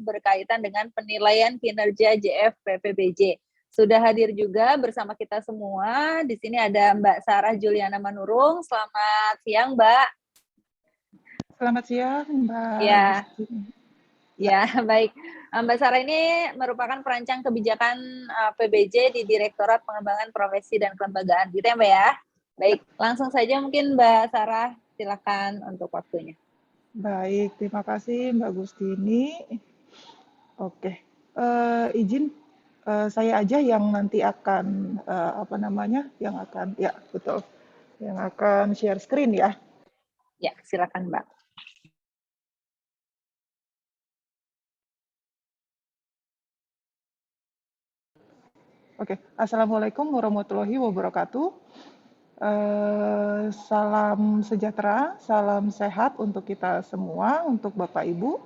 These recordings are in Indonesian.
berkaitan dengan penilaian kinerja JF PPBJ. Sudah hadir juga bersama kita semua. Di sini ada Mbak Sarah Juliana Manurung. Selamat siang, Mbak. Selamat siang, Mbak. Ya, baik. Mbak Sarah ini merupakan perancang kebijakan PBJ di Direktorat Pengembangan Profesi dan Kelembagaan. Gitu ya, Mbak ya? Baik, langsung saja mungkin Mbak Sarah, silakan untuk waktunya. Baik, terima kasih Mbak Gustini. Oke, izin saya aja yang nanti akan yang akan share screen ya. Ya, silakan Mbak. Oke, Assalamualaikum warahmatullahi wabarakatuh. Salam sejahtera, salam sehat untuk kita semua, untuk Bapak Ibu.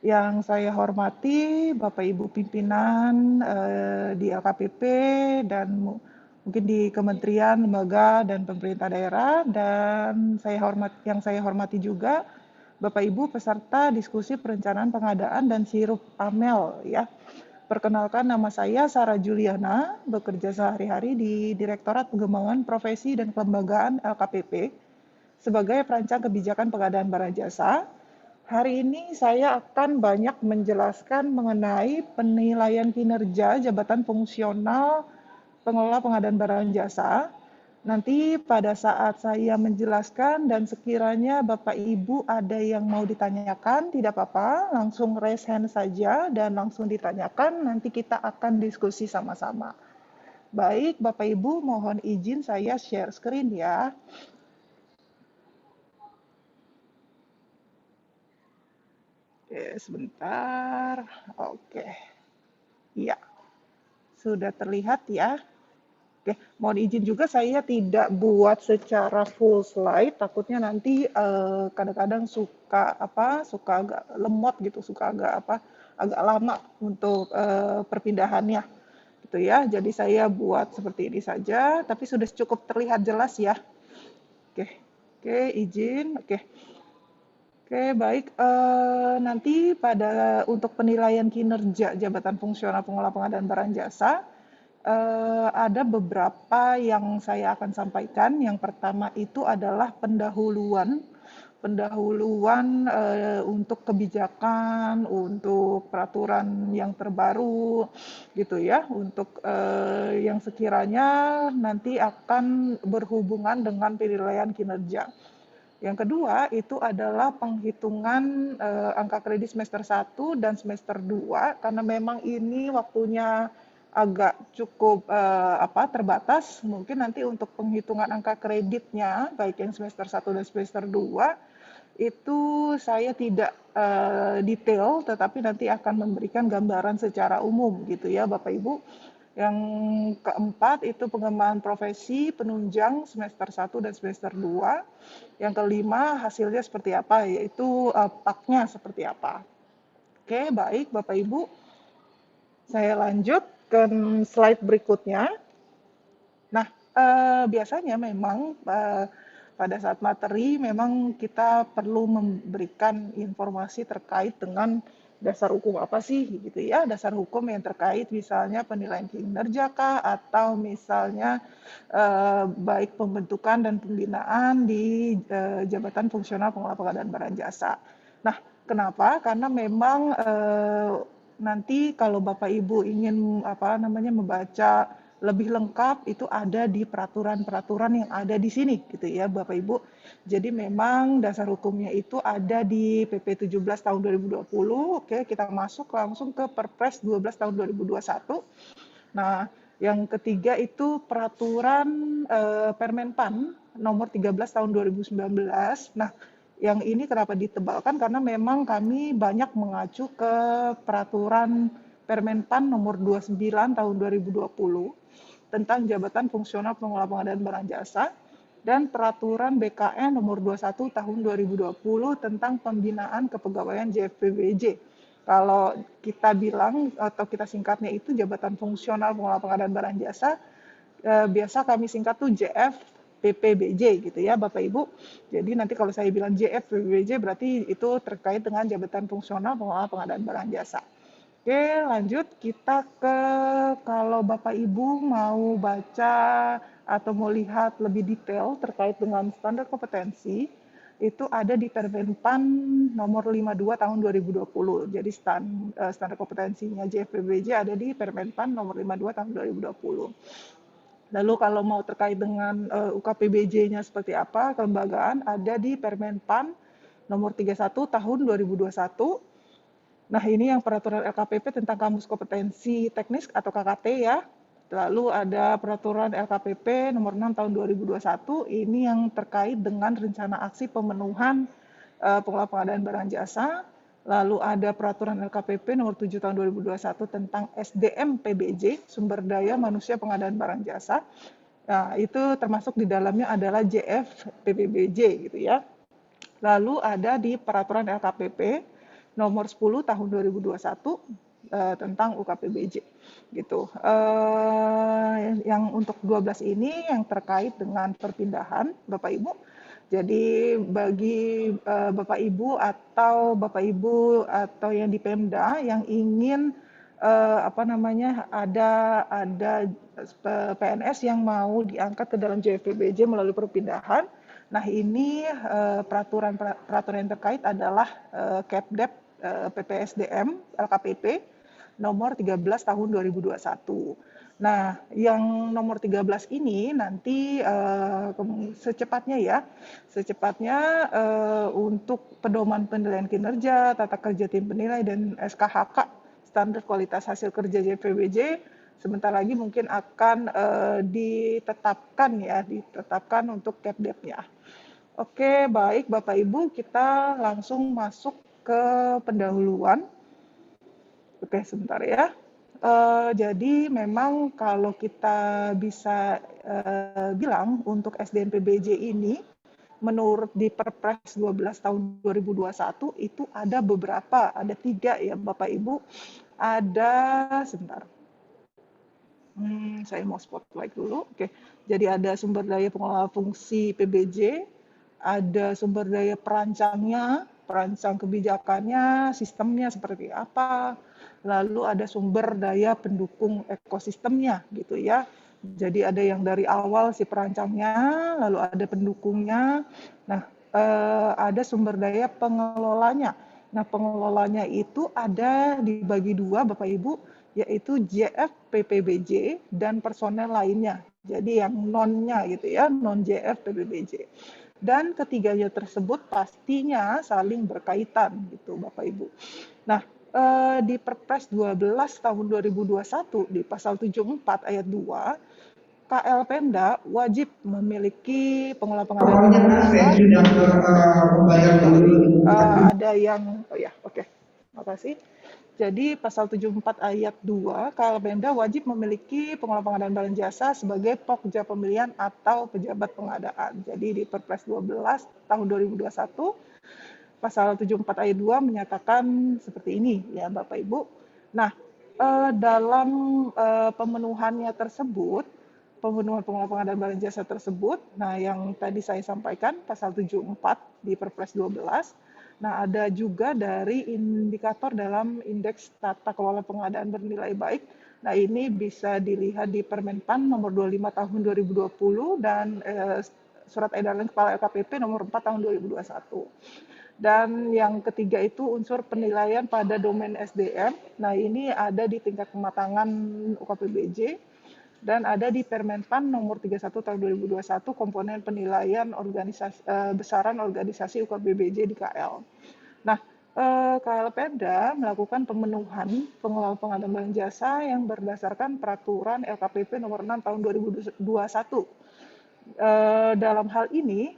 Yang saya hormati Bapak Ibu pimpinan di LKPP dan mungkin di kementerian, lembaga, dan pemerintah daerah. Dan yang saya hormati juga Bapak Ibu peserta diskusi perencanaan pengadaan dan sirup AMEL ya. Perkenalkan, nama saya Sarah Juliana, bekerja sehari-hari di Direktorat Pengembangan Profesi dan Kelembagaan LKPP sebagai perancang kebijakan pengadaan barang jasa. Hari ini saya akan banyak menjelaskan mengenai penilaian kinerja jabatan fungsional pengelola pengadaan barang jasa. Nanti pada saat saya menjelaskan dan sekiranya Bapak Ibu ada yang mau ditanyakan, tidak apa-apa, langsung raise hand saja dan langsung ditanyakan, nanti kita akan diskusi sama-sama. Baik, Bapak Ibu mohon izin saya share screen ya. Oke, sebentar. Oke. Iya. Sudah terlihat ya. Oke, mohon izin juga saya tidak buat secara full slide, takutnya nanti kadang-kadang suka agak lemot gitu, agak lama untuk perpindahannya gitu ya. Jadi saya buat seperti ini saja, tapi sudah cukup terlihat jelas ya. Oke, izin. Oke, baik. Nanti untuk penilaian kinerja jabatan fungsional pengelola pengadaan barang jasa, ada beberapa yang saya akan sampaikan. Yang pertama itu adalah pendahuluan untuk kebijakan, untuk peraturan yang terbaru, gitu ya, untuk yang sekiranya nanti akan berhubungan dengan penilaian kinerja. Yang kedua itu adalah penghitungan angka kredit semester 1 dan semester 2, karena memang ini waktunya agak cukup terbatas. Mungkin nanti untuk penghitungan angka kreditnya, baik yang semester 1 dan semester 2, itu saya tidak detail, tetapi nanti akan memberikan gambaran secara umum gitu ya Bapak Ibu. Yang keempat itu pengembangan profesi penunjang semester 1 dan semester 2. Yang kelima hasilnya seperti apa, yaitu PAK-nya seperti apa. Oke, baik Bapak Ibu. Saya lanjut ke slide berikutnya. Nah, biasanya memang pada saat materi memang kita perlu memberikan informasi terkait dengan dasar hukum apa sih gitu ya, dasar hukum yang terkait misalnya penilaian kinerja kah, atau misalnya baik pembentukan dan pembinaan di jabatan fungsional pengelola pengadaan barang jasa. Nah, kenapa? Karena memang nanti kalau Bapak Ibu ingin membaca lebih lengkap itu ada di peraturan-peraturan yang ada di sini gitu ya Bapak Ibu. Jadi memang dasar hukumnya itu ada di PP 17 tahun 2020. Oke, kita masuk langsung ke Perpres 12 tahun 2021. Nah, yang ketiga itu peraturan Permenpan nomor 13 tahun 2019. Nah, yang ini kenapa ditebalkan? Karena memang kami banyak mengacu ke peraturan Permenpan nomor 29 tahun 2020 tentang jabatan fungsional pengelola pengadaan barang jasa dan peraturan BKN nomor 21 tahun 2020 tentang pembinaan kepegawaian JFPBJ. Kalau kita bilang atau kita singkatnya itu jabatan fungsional pengelola pengadaan barang jasa, biasa kami singkat tuh JF PPBJ gitu ya Bapak Ibu. Jadi nanti kalau saya bilang JF PPBJ berarti itu terkait dengan jabatan fungsional pengelola pengadaan barang jasa. Oke, lanjut kita ke kalau Bapak Ibu mau baca atau mau lihat lebih detail terkait dengan standar kompetensi, itu ada di Permenpan nomor 52 tahun 2020. Jadi standar kompetensinya JFPBJ ada di Permenpan nomor 52 tahun 2020. Lalu kalau mau terkait dengan UKPBJ-nya seperti apa, kelembagaan ada di Permenpan nomor 31 tahun 2021. Nah, ini yang peraturan LKPP tentang kamus kompetensi teknis atau KKT ya. Lalu ada peraturan LKPP nomor 6 tahun 2021, ini yang terkait dengan rencana aksi pemenuhan pengelola pengadaan barang jasa. Lalu ada peraturan LKPP nomor 7 tahun 2021 tentang SDM PBJ, sumber daya manusia pengadaan barang jasa. Nah, itu termasuk di dalamnya adalah JF PBBJ gitu ya. Lalu ada di peraturan LKPP nomor 10 tahun 2021 tentang UKPBJ gitu. Yang untuk 12 ini yang terkait dengan perpindahan Bapak Ibu. Jadi bagi Bapak Ibu atau yang di Pemda yang ingin ada PNS yang mau diangkat ke dalam JFPBJ melalui perpindahan. Nah, ini peraturan yang terkait adalah Kepdep PPSDM LKPP nomor 13 tahun 2021. Nah, yang nomor 13 ini nanti secepatnya untuk pedoman penilaian kinerja, tata kerja tim penilai, dan SKHK, standar kualitas hasil kerja JPBJ, sebentar lagi mungkin akan ditetapkan untuk Kepdep-nya. Oke, baik Bapak Ibu, kita langsung masuk ke pendahuluan. Oke, sebentar ya. Jadi memang kalau kita bisa bilang untuk SDM PBJ ini, menurut di Perpres 12 tahun 2021 itu ada beberapa, ada 3 ya Bapak Ibu. Ada, sebentar, saya mau spotlight dulu. Oke, jadi ada sumber daya pengelola fungsi PBJ, ada sumber daya perancangnya, perancang kebijakannya, sistemnya seperti apa, lalu ada sumber daya pendukung ekosistemnya gitu ya. Jadi ada yang dari awal si perancangnya, lalu ada pendukungnya. Nah, ada sumber daya pengelolanya. Nah, pengelolanya itu ada dibagi 2 Bapak Ibu, yaitu JF PPBJ dan personel lainnya. Jadi yang non-nya gitu ya, non JF PPBJ. Dan ketiganya tersebut pastinya saling berkaitan gitu Bapak Ibu. Nah, di Perpres 12 tahun 2021 di pasal 74 ayat 2, KL Pemda wajib memiliki pengelola pengadaan barang jasa. Ada yang oke. Makasih. Jadi pasal 74 ayat 2, KL Pemda wajib memiliki pengelola pengadaan barang jasa sebagai pokja pemilihan atau pejabat pengadaan. Jadi di Perpres 12 tahun 2021 pasal 74 ayat 2 menyatakan seperti ini ya Bapak Ibu. Nah, dalam pemenuhan pengelola pengadaan barang jasa tersebut, nah yang tadi saya sampaikan pasal 74 di Perpres 12. Nah, ada juga dari indikator dalam indeks tata kelola pengadaan bernilai baik. Nah, ini bisa dilihat di Permenpan nomor 25 tahun 2020 dan surat edaran Kepala LKPP nomor 4 tahun 2021. Dan yang ketiga itu unsur penilaian pada domain SDM. Nah, ini ada di tingkat kematangan UKPBJ dan ada di Permenpan nomor 31 tahun 2021 komponen penilaian besaran organisasi UKPBJ di KL. Nah, KL Pemda melakukan pemenuhan pengelola pengadaan barang jasa yang berdasarkan peraturan LKPP nomor 6 tahun 2021. Dalam hal ini,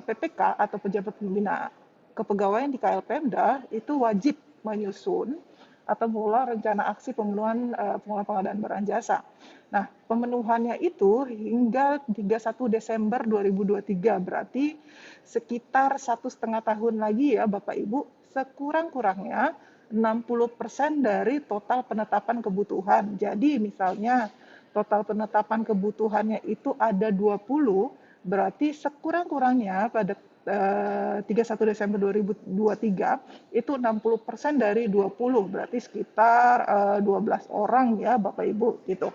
PPK atau pejabat pembina kepegawaian di KL Pemda itu wajib menyusun atau mengelola rencana aksi pemenuhan pengelola pengadaan barang jasa. Nah, pemenuhannya itu hingga 31 Desember 2023, berarti sekitar 1,5 tahun lagi ya Bapak Ibu, sekurang-kurangnya 60% dari total penetapan kebutuhan. Jadi misalnya total penetapan kebutuhannya itu ada 20, berarti sekurang-kurangnya pada 31 Desember 2023 itu 60% dari 20, berarti sekitar 12 orang ya Bapak Ibu gitu.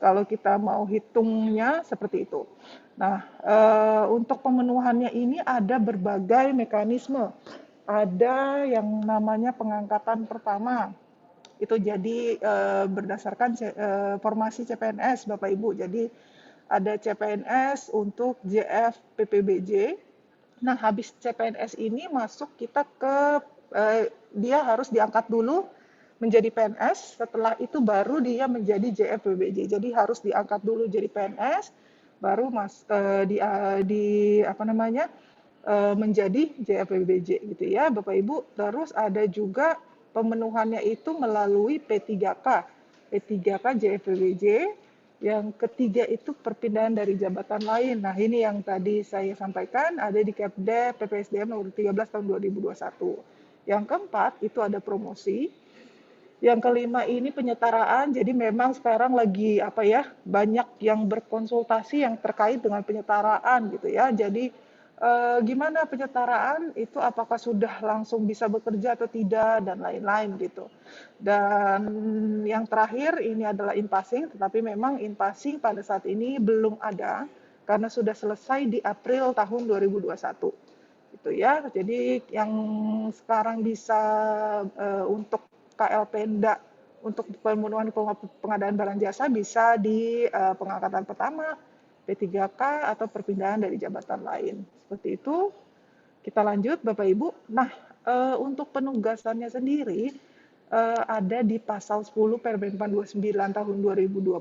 Kalau kita mau hitungnya seperti itu. Nah, untuk pemenuhannya ini ada berbagai mekanisme. Ada yang namanya pengangkatan pertama. Itu jadi berdasarkan formasi CPNS Bapak Ibu. Jadi ada CPNS untuk JF PPBJ. Nah, habis CPNS ini masuk kita ke dia harus diangkat dulu menjadi PNS, setelah itu baru dia menjadi JF PBJ. Jadi harus diangkat dulu jadi PNS, baru apa namanya menjadi JF PBJ gitu ya, Bapak Ibu. Terus ada juga pemenuhannya itu melalui P3K, P3K JF PBJ. Yang ketiga itu perpindahan dari jabatan lain. Nah, ini yang tadi saya sampaikan ada di Kepdep PPSDM nomor 13 tahun 2021. Yang keempat itu ada promosi. Yang kelima ini penyetaraan. Jadi memang sekarang lagi apa ya, banyak yang berkonsultasi yang terkait dengan penyetaraan gitu ya. Jadi gimana penyetaraan itu, apakah sudah langsung bisa bekerja atau tidak dan lain-lain gitu. Dan yang terakhir ini adalah in-passing, tetapi memang in-passing pada saat ini belum ada karena sudah selesai di April tahun 2021 gitu ya. Jadi yang sekarang bisa untuk KL Penda untuk pemenuhan pengadaan barang jasa bisa di pengangkatan pertama, P3K atau perpindahan dari jabatan lain. Seperti itu. Kita lanjut Bapak Ibu. Nah, untuk penugasannya sendiri ada di pasal 10 Permenpan 29 tahun 2020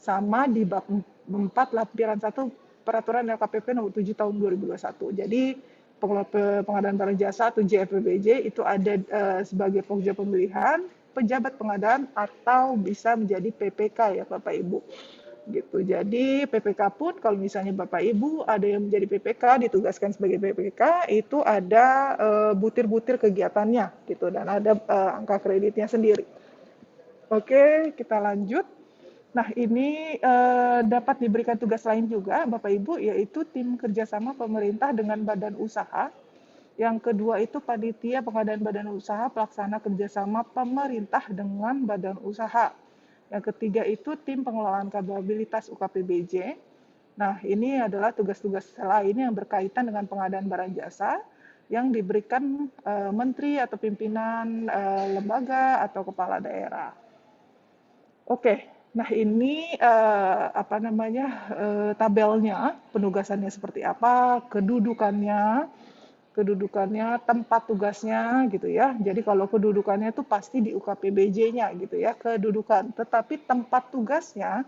sama di bab 4 lampiran 1 peraturan LKPP nomor 7 tahun 2021. Jadi pengadaan barang jasa atau JFPBJ itu ada sebagai pekerja pemilihan, pejabat pengadaan atau bisa menjadi PPK ya Bapak Ibu. Gitu. Jadi PPK pun kalau misalnya Bapak Ibu ada yang menjadi PPK ditugaskan sebagai PPK itu ada butir-butir kegiatannya gitu dan ada angka kreditnya sendiri. Oke, kita lanjut. Nah, ini dapat diberikan tugas lain juga Bapak Ibu yaitu tim kerjasama pemerintah dengan badan usaha. Yang kedua itu panitia pengadaan badan usaha pelaksana kerjasama pemerintah dengan badan usaha. Yang ketiga itu tim pengelolaan kapabilitas UKPBJ. Nah, ini adalah tugas-tugas lain yang berkaitan dengan pengadaan barang jasa yang diberikan menteri atau pimpinan lembaga atau kepala daerah. Oke, nah ini apa namanya tabelnya, penugasannya seperti apa, kedudukannya, tempat tugasnya gitu ya. Jadi kalau kedudukannya itu pasti di UKPBJ-nya gitu ya, kedudukan. Tetapi tempat tugasnya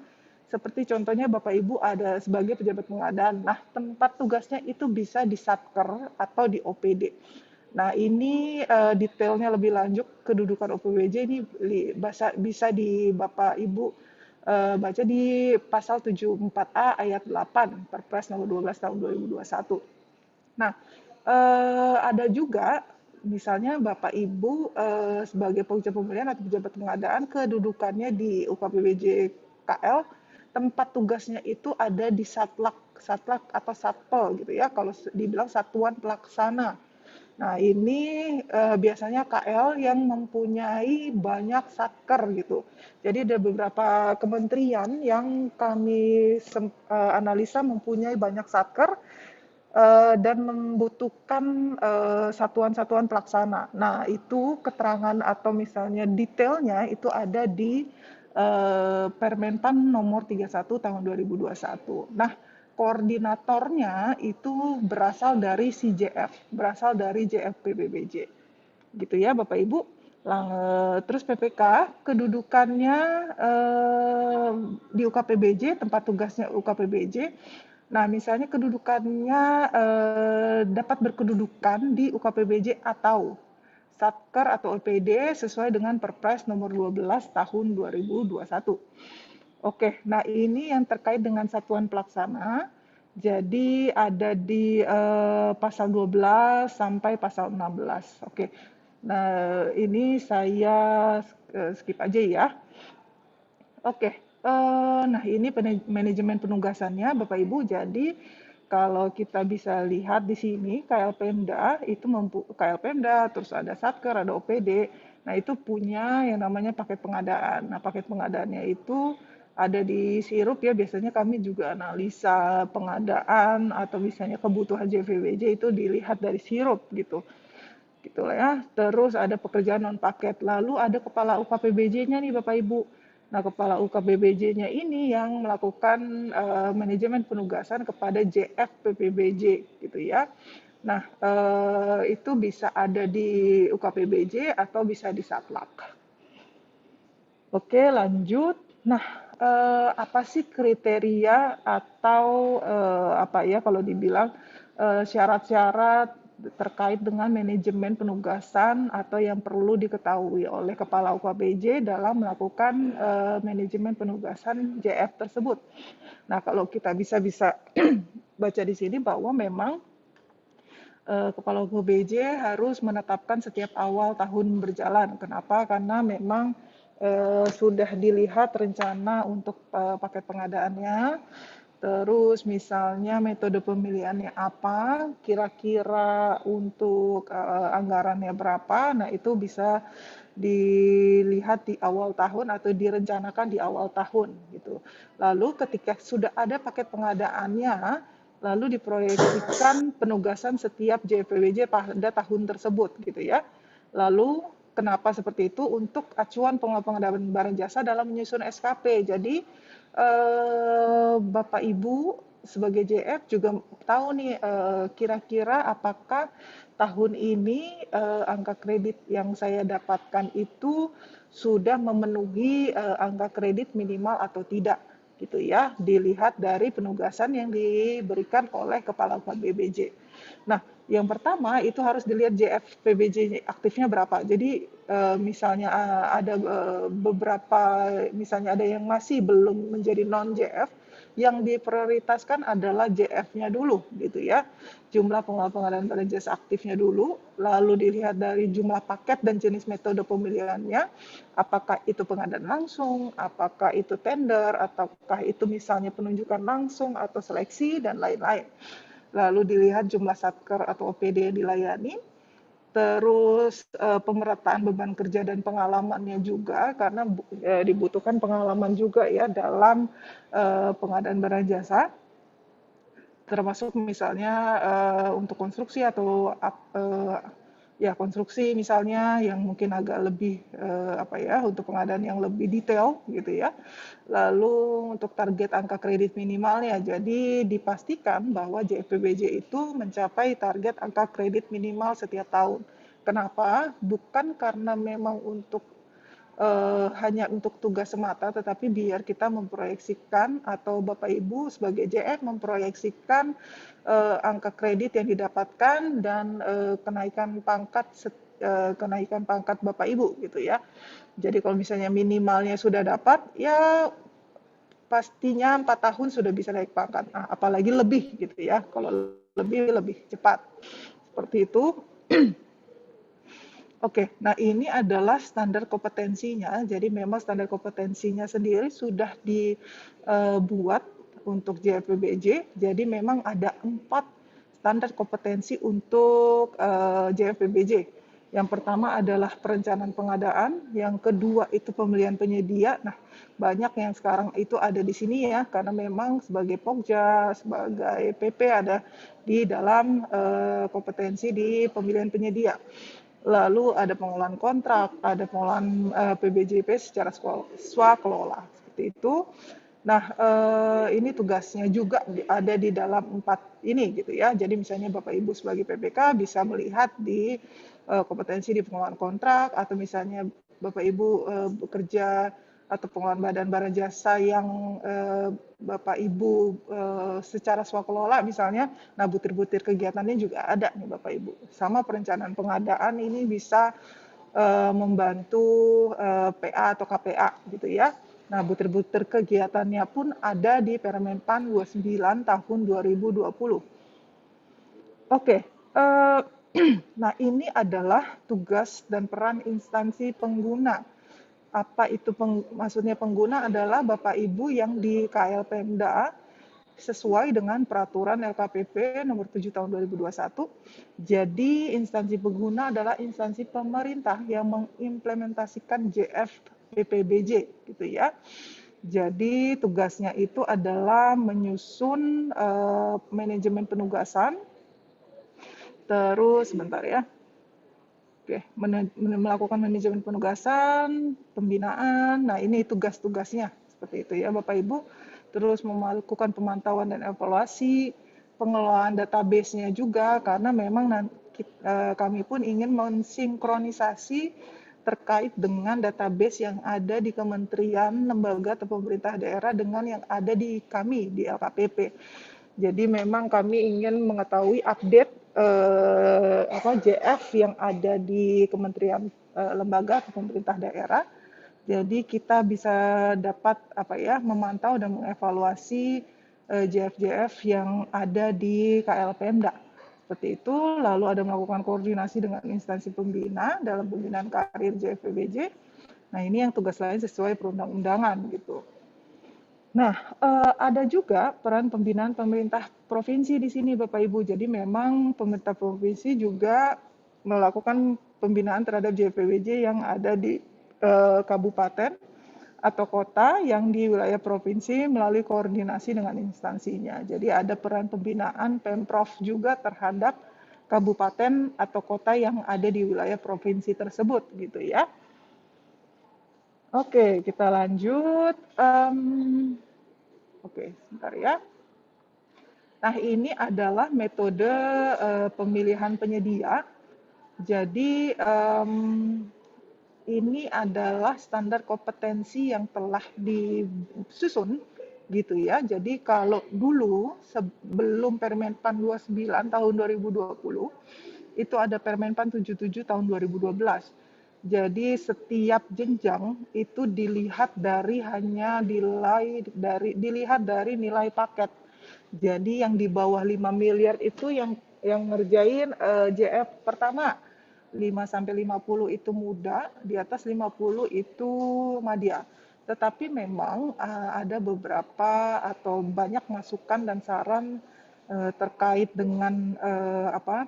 seperti contohnya Bapak Ibu ada sebagai pejabat pengadaan. Nah, tempat tugasnya itu bisa di Satker atau di OPD. Nah, ini detailnya lebih lanjut kedudukan OPBJ ini bisa di Bapak Ibu baca di pasal 74A ayat 8 Perpres nomor 12 tahun 2021. Nah, ada juga misalnya Bapak Ibu sebagai pekerja pemilihan atau pejabat pengadaan kedudukannya di UKPBJ KL, tempat tugasnya itu ada di Satlak atau Satpel gitu ya, kalau dibilang satuan pelaksana. Nah, ini biasanya KL yang mempunyai banyak satker gitu. Jadi ada beberapa kementerian yang kami analisa mempunyai banyak satker dan membutuhkan satuan-satuan pelaksana. Nah, itu keterangan atau misalnya detailnya itu ada di Permenpan nomor 31 tahun 2021. Nah, koordinatornya itu berasal dari CJF, berasal dari JFPBBJ. Gitu ya Bapak Ibu. Terus PPK kedudukannya di UKPBJ, tempat tugasnya UKPBJ. Nah, misalnya kedudukannya dapat berkedudukan di UKPBJ atau Satker atau OPD sesuai dengan Perpres nomor 12 tahun 2021. Oke, nah ini yang terkait dengan satuan pelaksana. Jadi ada di pasal 12 sampai pasal 16. Oke. Nah, ini saya skip aja ya. Oke. Nah, ini manajemen penugasannya Bapak Ibu. Jadi kalau kita bisa lihat di sini KLPemda itu KLPemda, terus ada Satker, ada OPD. Nah, itu punya yang namanya paket pengadaan. Nah, paket pengadaannya itu ada di sirup ya, biasanya kami juga analisa pengadaan atau misalnya kebutuhan JVBJ itu dilihat dari sirup gitu. Gitu lah ya. Terus ada pekerjaan non paket. Lalu ada kepala UKPBJ-nya nih Bapak Ibu. Nah, kepala UKPBJ-nya ini yang melakukan manajemen penugasan kepada JF PPBJ gitu ya. Nah, itu bisa ada di UKPBJ atau bisa di Satlak. Oke, lanjut. Nah, apa sih kriteria atau apa ya kalau dibilang syarat-syarat terkait dengan manajemen penugasan atau yang perlu diketahui oleh Kepala UKPJ dalam melakukan manajemen penugasan JF tersebut. Nah, kalau kita bisa baca di sini bahwa memang Kepala UKPJ harus menetapkan setiap awal tahun berjalan. Kenapa? Karena memang sudah dilihat rencana untuk paket pengadaannya, terus misalnya metode pemilihannya apa, kira-kira untuk anggarannya berapa, nah itu bisa dilihat di awal tahun atau direncanakan di awal tahun gitu. Lalu ketika sudah ada paket pengadaannya, lalu diproyeksikan penugasan setiap JPWJ pada tahun tersebut gitu ya. Lalu kenapa seperti itu? Untuk acuan pengadaan barang jasa dalam menyusun SKP. Jadi Bapak Ibu sebagai JF juga tahu nih kira-kira apakah tahun ini angka kredit yang saya dapatkan itu sudah memenuhi angka kredit minimal atau tidak gitu ya, dilihat dari penugasan yang diberikan oleh Kepala BBJ. Nah, yang pertama itu harus dilihat JF PBJ aktifnya berapa. Jadi misalnya ada beberapa, misalnya ada yang masih belum menjadi non JF, yang diprioritaskan adalah JF-nya dulu gitu ya. Jumlah pengadaan barang jasa aktifnya dulu, lalu dilihat dari jumlah paket dan jenis metode pemilihannya, apakah itu pengadaan langsung, apakah itu tender, ataukah itu misalnya penunjukan langsung atau seleksi dan lain-lain. Lalu dilihat jumlah satker atau OPD yang dilayani, terus pemerataan beban kerja dan pengalamannya juga, karena dibutuhkan pengalaman juga ya dalam pengadaan barang jasa, termasuk misalnya untuk konstruksi atau ya konstruksi misalnya yang mungkin agak lebih apa ya untuk pengadaan yang lebih detail gitu ya. Lalu untuk target angka kredit minimalnya, jadi dipastikan bahwa JFPBJ itu mencapai target angka kredit minimal setiap tahun. Kenapa? Bukan karena memang untuk hanya untuk tugas semata, tetapi biar kita memproyeksikan atau Bapak Ibu sebagai JF memproyeksikan angka kredit yang didapatkan dan kenaikan pangkat Bapak Ibu gitu ya. Jadi kalau misalnya minimalnya sudah dapat, ya pastinya 4 tahun sudah bisa naik pangkat. Nah, apalagi lebih gitu ya. Kalau lebih cepat. Seperti itu. Oke, nah ini adalah standar kompetensinya. Jadi memang standar kompetensinya sendiri sudah dibuat untuk JFPBJ. Jadi memang ada 4 standar kompetensi untuk JFPBJ. Yang pertama adalah perencanaan pengadaan, yang kedua itu pemilihan penyedia. Nah, banyak yang sekarang itu ada di sini ya, karena memang sebagai Pokja, sebagai PP ada di dalam kompetensi di pemilihan penyedia. Lalu ada pengelolaan kontrak, ada pengelolaan PBJP secara swakelola, seperti itu. Nah, ini tugasnya juga ada di dalam 4 ini gitu ya. Jadi misalnya Bapak Ibu sebagai PPK bisa melihat di kompetensi di pengelolaan kontrak, atau misalnya Bapak Ibu bekerja atau pengelolaan badan barang jasa yang Bapak Ibu secara swakelola misalnya, nah butir-butir kegiatannya juga ada nih Bapak Ibu. Sama perencanaan pengadaan ini bisa membantu PA atau KPA gitu ya. Nah, butir-butir kegiatannya pun ada di Permenpan 29 tahun 2020. Oke, nah ini adalah tugas dan peran instansi pengguna. Apa itu maksudnya pengguna adalah Bapak Ibu yang di KL Pemda sesuai dengan peraturan LKPP nomor 7 tahun 2021. Jadi instansi pengguna adalah instansi pemerintah yang mengimplementasikan JF PPBJ gitu ya. Jadi tugasnya itu adalah menyusun manajemen penugasan, terus sebentar ya. Oke, melakukan manajemen penugasan, pembinaan. Nah, ini tugas-tugasnya seperti itu ya, Bapak Ibu. Terus melakukan pemantauan dan evaluasi, pengelolaan database-nya juga karena memang kami pun ingin mensinkronisasi terkait dengan database yang ada di kementerian, lembaga atau pemerintah daerah dengan yang ada di kami di LKPP. Jadi memang kami ingin mengetahui update JF yang ada di kementerian, lembaga atau pemerintah daerah. Jadi kita bisa dapat memantau dan mengevaluasi JF-JF yang ada di KL Pemda. Seperti itu, lalu ada melakukan koordinasi dengan instansi pembina dalam pembinaan karir JFPBJ. Nah, ini yang tugas lain sesuai perundang-undangan gitu. Nah, ada juga peran pembinaan pemerintah provinsi di sini, Bapak Ibu. Jadi memang pemerintah provinsi juga melakukan pembinaan terhadap JPWJ yang ada di kabupaten atau kota yang di wilayah provinsi melalui koordinasi dengan instansinya. Jadi ada peran pembinaan Pemprov juga terhadap kabupaten atau kota yang ada di wilayah provinsi tersebut, gitu ya. Oke, kita lanjut. Oke, sebentar ya. Nah, ini adalah metode pemilihan penyedia. Jadi, ini adalah standar kompetensi yang telah disusun, gitu ya. Jadi, kalau dulu sebelum Permenpan 29 tahun 2020, itu ada Permenpan 77 tahun 2012. Jadi setiap jenjang itu dilihat dari nilai paket. Jadi yang di bawah 5 miliar itu yang ngerjain JF pertama. 5 sampai 50 itu muda, di atas 50 itu madya. Tetapi memang ada beberapa atau banyak masukan dan saran terkait dengan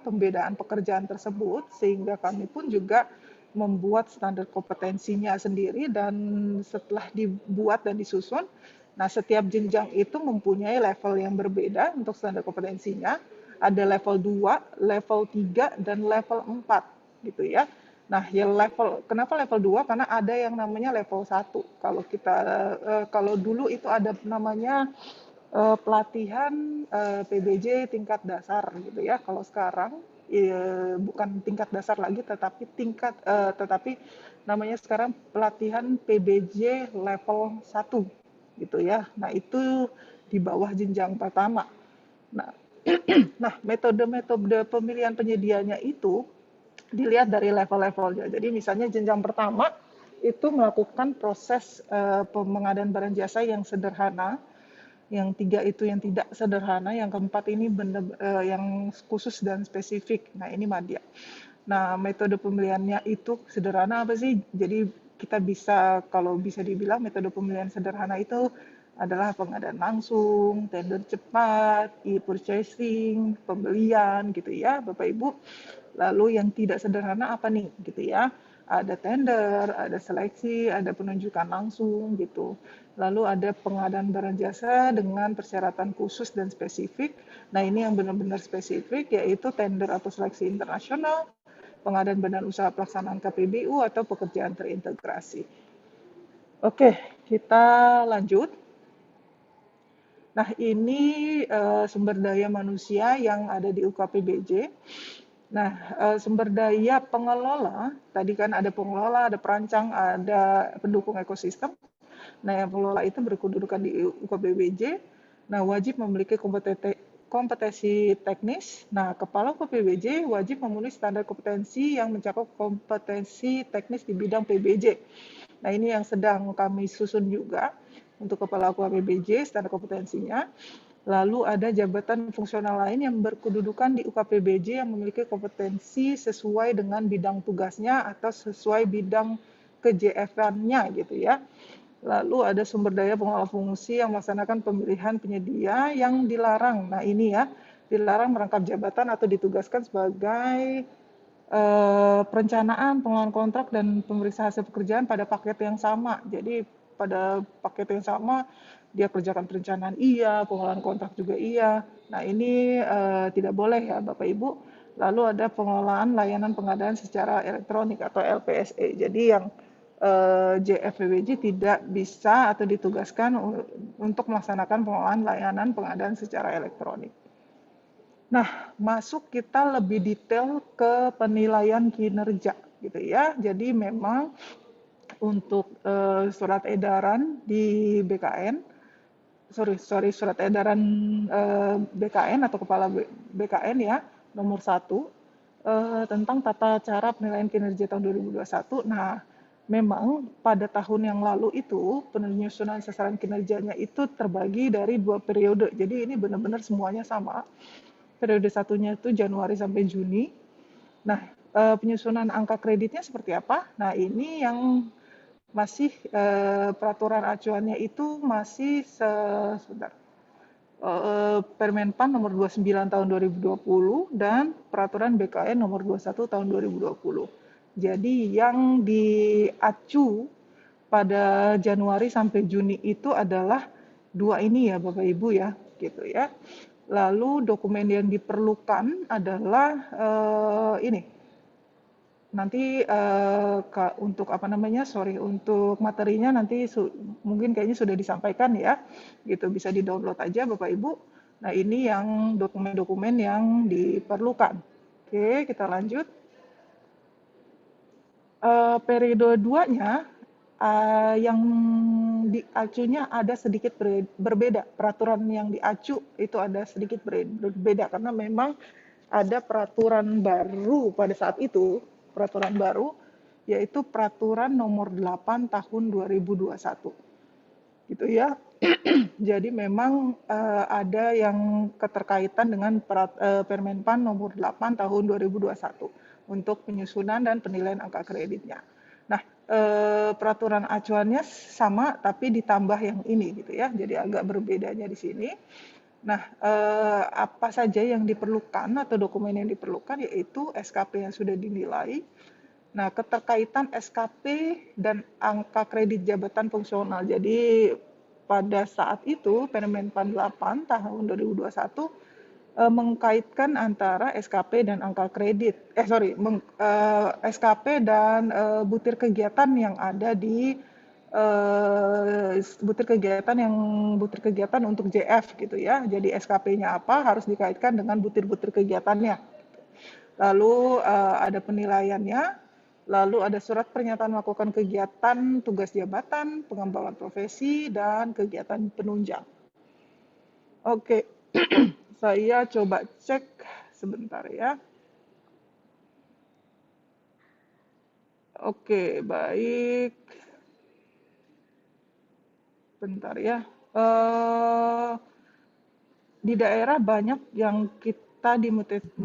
pembedaan pekerjaan tersebut, sehingga kami pun juga membuat standar kompetensinya sendiri, dan setelah dibuat dan disusun, nah setiap jenjang itu mempunyai level yang berbeda untuk standar kompetensinya. Ada level 2, level 3, dan level 4 gitu ya. Nah, ya kenapa level 2? Karena ada yang namanya level 1. Kalau dulu itu ada namanya pelatihan PBJ tingkat dasar gitu ya. Kalau sekarang bukan tingkat dasar lagi, tetapi namanya sekarang pelatihan PBJ level 1 gitu ya. Nah, itu di bawah jenjang pertama. Nah, metode pemilihan penyedianya itu dilihat dari level-levelnya. Jadi misalnya jenjang pertama itu melakukan proses pengadaan barang jasa yang sederhana, yang 3 itu yang tidak sederhana, yang keempat ini yang khusus dan spesifik. Nah, ini madya. Nah, metode pemilihannya itu sederhana apa sih? Jadi kita kalau bisa dibilang metode pemilihan sederhana itu adalah pengadaan langsung, tender cepat, e-purchasing, pembelian gitu ya, Bapak Ibu. Lalu yang tidak sederhana apa nih gitu ya? Ada tender, ada seleksi, ada penunjukan langsung gitu. Lalu ada pengadaan barang jasa dengan persyaratan khusus dan spesifik. Nah, ini yang benar-benar spesifik, yaitu tender atau seleksi internasional, pengadaan badan usaha pelaksanaan KPBU, atau pekerjaan terintegrasi. Oke, kita lanjut. Nah, ini sumber daya manusia yang ada di UKPBJ. Nah, sumber daya pengelola, tadi kan ada pengelola, ada perancang, ada pendukung ekosistem. Nah, yang pengelola itu berkedudukan di UKPBJ. Nah, wajib memiliki kompetensi teknis. Nah, kepala UKPBJ wajib memenuhi standar kompetensi yang mencakup kompetensi teknis di bidang PBJ. Nah, ini yang sedang kami susun juga untuk kepala UKPBJ, standar kompetensinya. Lalu ada jabatan fungsional lain yang berkedudukan di UKPBJ yang memiliki kompetensi sesuai dengan bidang tugasnya atau sesuai bidang ke JF-nya gitu ya. Lalu ada sumber daya pengelola fungsi yang melaksanakan pemilihan penyedia yang dilarang. Nah ini ya, dilarang merangkap jabatan atau ditugaskan sebagai perencanaan, pengelolaan kontrak, dan pemeriksa hasil pekerjaan pada paket yang sama. Jadi pada paket yang sama dia kerjakan perencanaan iya, pengelolaan kontrak juga iya. Nah ini tidak boleh ya Bapak Ibu. Lalu ada pengelolaan layanan pengadaan secara elektronik atau LPSE. Jadi yang JFBBJ tidak bisa atau ditugaskan untuk melaksanakan pengelolaan layanan pengadaan secara elektronik. Nah, masuk kita lebih detail ke penilaian kinerja gitu ya. Jadi memang untuk surat edaran di BKN, surat edaran BKN atau kepala BKN ya, nomor 1 tentang tata cara penilaian kinerja tahun 2021. Nah, memang pada tahun yang lalu itu penyusunan sasaran kinerjanya itu terbagi dari 2 periode. Jadi ini benar-benar semuanya sama. Periode satunya itu Januari sampai Juni. Nah, penyusunan angka kreditnya seperti apa? Nah, ini yang masih peraturan acuannya itu masih sebentar. Permenpan nomor 29 tahun 2020 dan peraturan BKN nomor 21 tahun 2020. Jadi yang diacu pada Januari sampai Juni itu adalah dua ini ya Bapak Ibu ya, gitu ya. Lalu dokumen yang diperlukan adalah ini. Nanti untuk apa namanya? Untuk materinya nanti mungkin kayaknya sudah disampaikan ya. Gitu bisa di-download aja Bapak Ibu. Nah, ini yang dokumen-dokumen yang diperlukan. Oke, kita lanjut. Periode 2-nya yang diacunya ada sedikit berbeda. Peraturan yang diacu itu ada sedikit berbeda karena memang ada peraturan baru pada saat itu, peraturan baru yaitu peraturan nomor 8 tahun 2021. Gitu ya. Jadi memang ada yang keterkaitan dengan Permenpan nomor 8 tahun 2021 untuk penyusunan dan penilaian angka kreditnya. Nah, peraturan acuannya sama tapi ditambah yang ini gitu ya. Jadi agak berbedanya di sini. Nah, apa saja yang diperlukan atau dokumen yang diperlukan yaitu SKP yang sudah dinilai. Nah, keterkaitan SKP dan angka kredit jabatan fungsional. Jadi pada saat itu Permenpan 8 tahun 2021 mengkaitkan antara SKP dan angka kredit. SKP dan butir kegiatan yang ada di butir kegiatan untuk JF gitu ya. Jadi SKP-nya apa harus dikaitkan dengan butir-butir kegiatannya. Lalu ada penilaiannya, lalu ada surat pernyataan melakukan kegiatan tugas jabatan, pengembangan profesi, dan kegiatan penunjang. Oke, saya coba cek sebentar ya. Oke, baik. Bentar ya. Di daerah banyak yang kita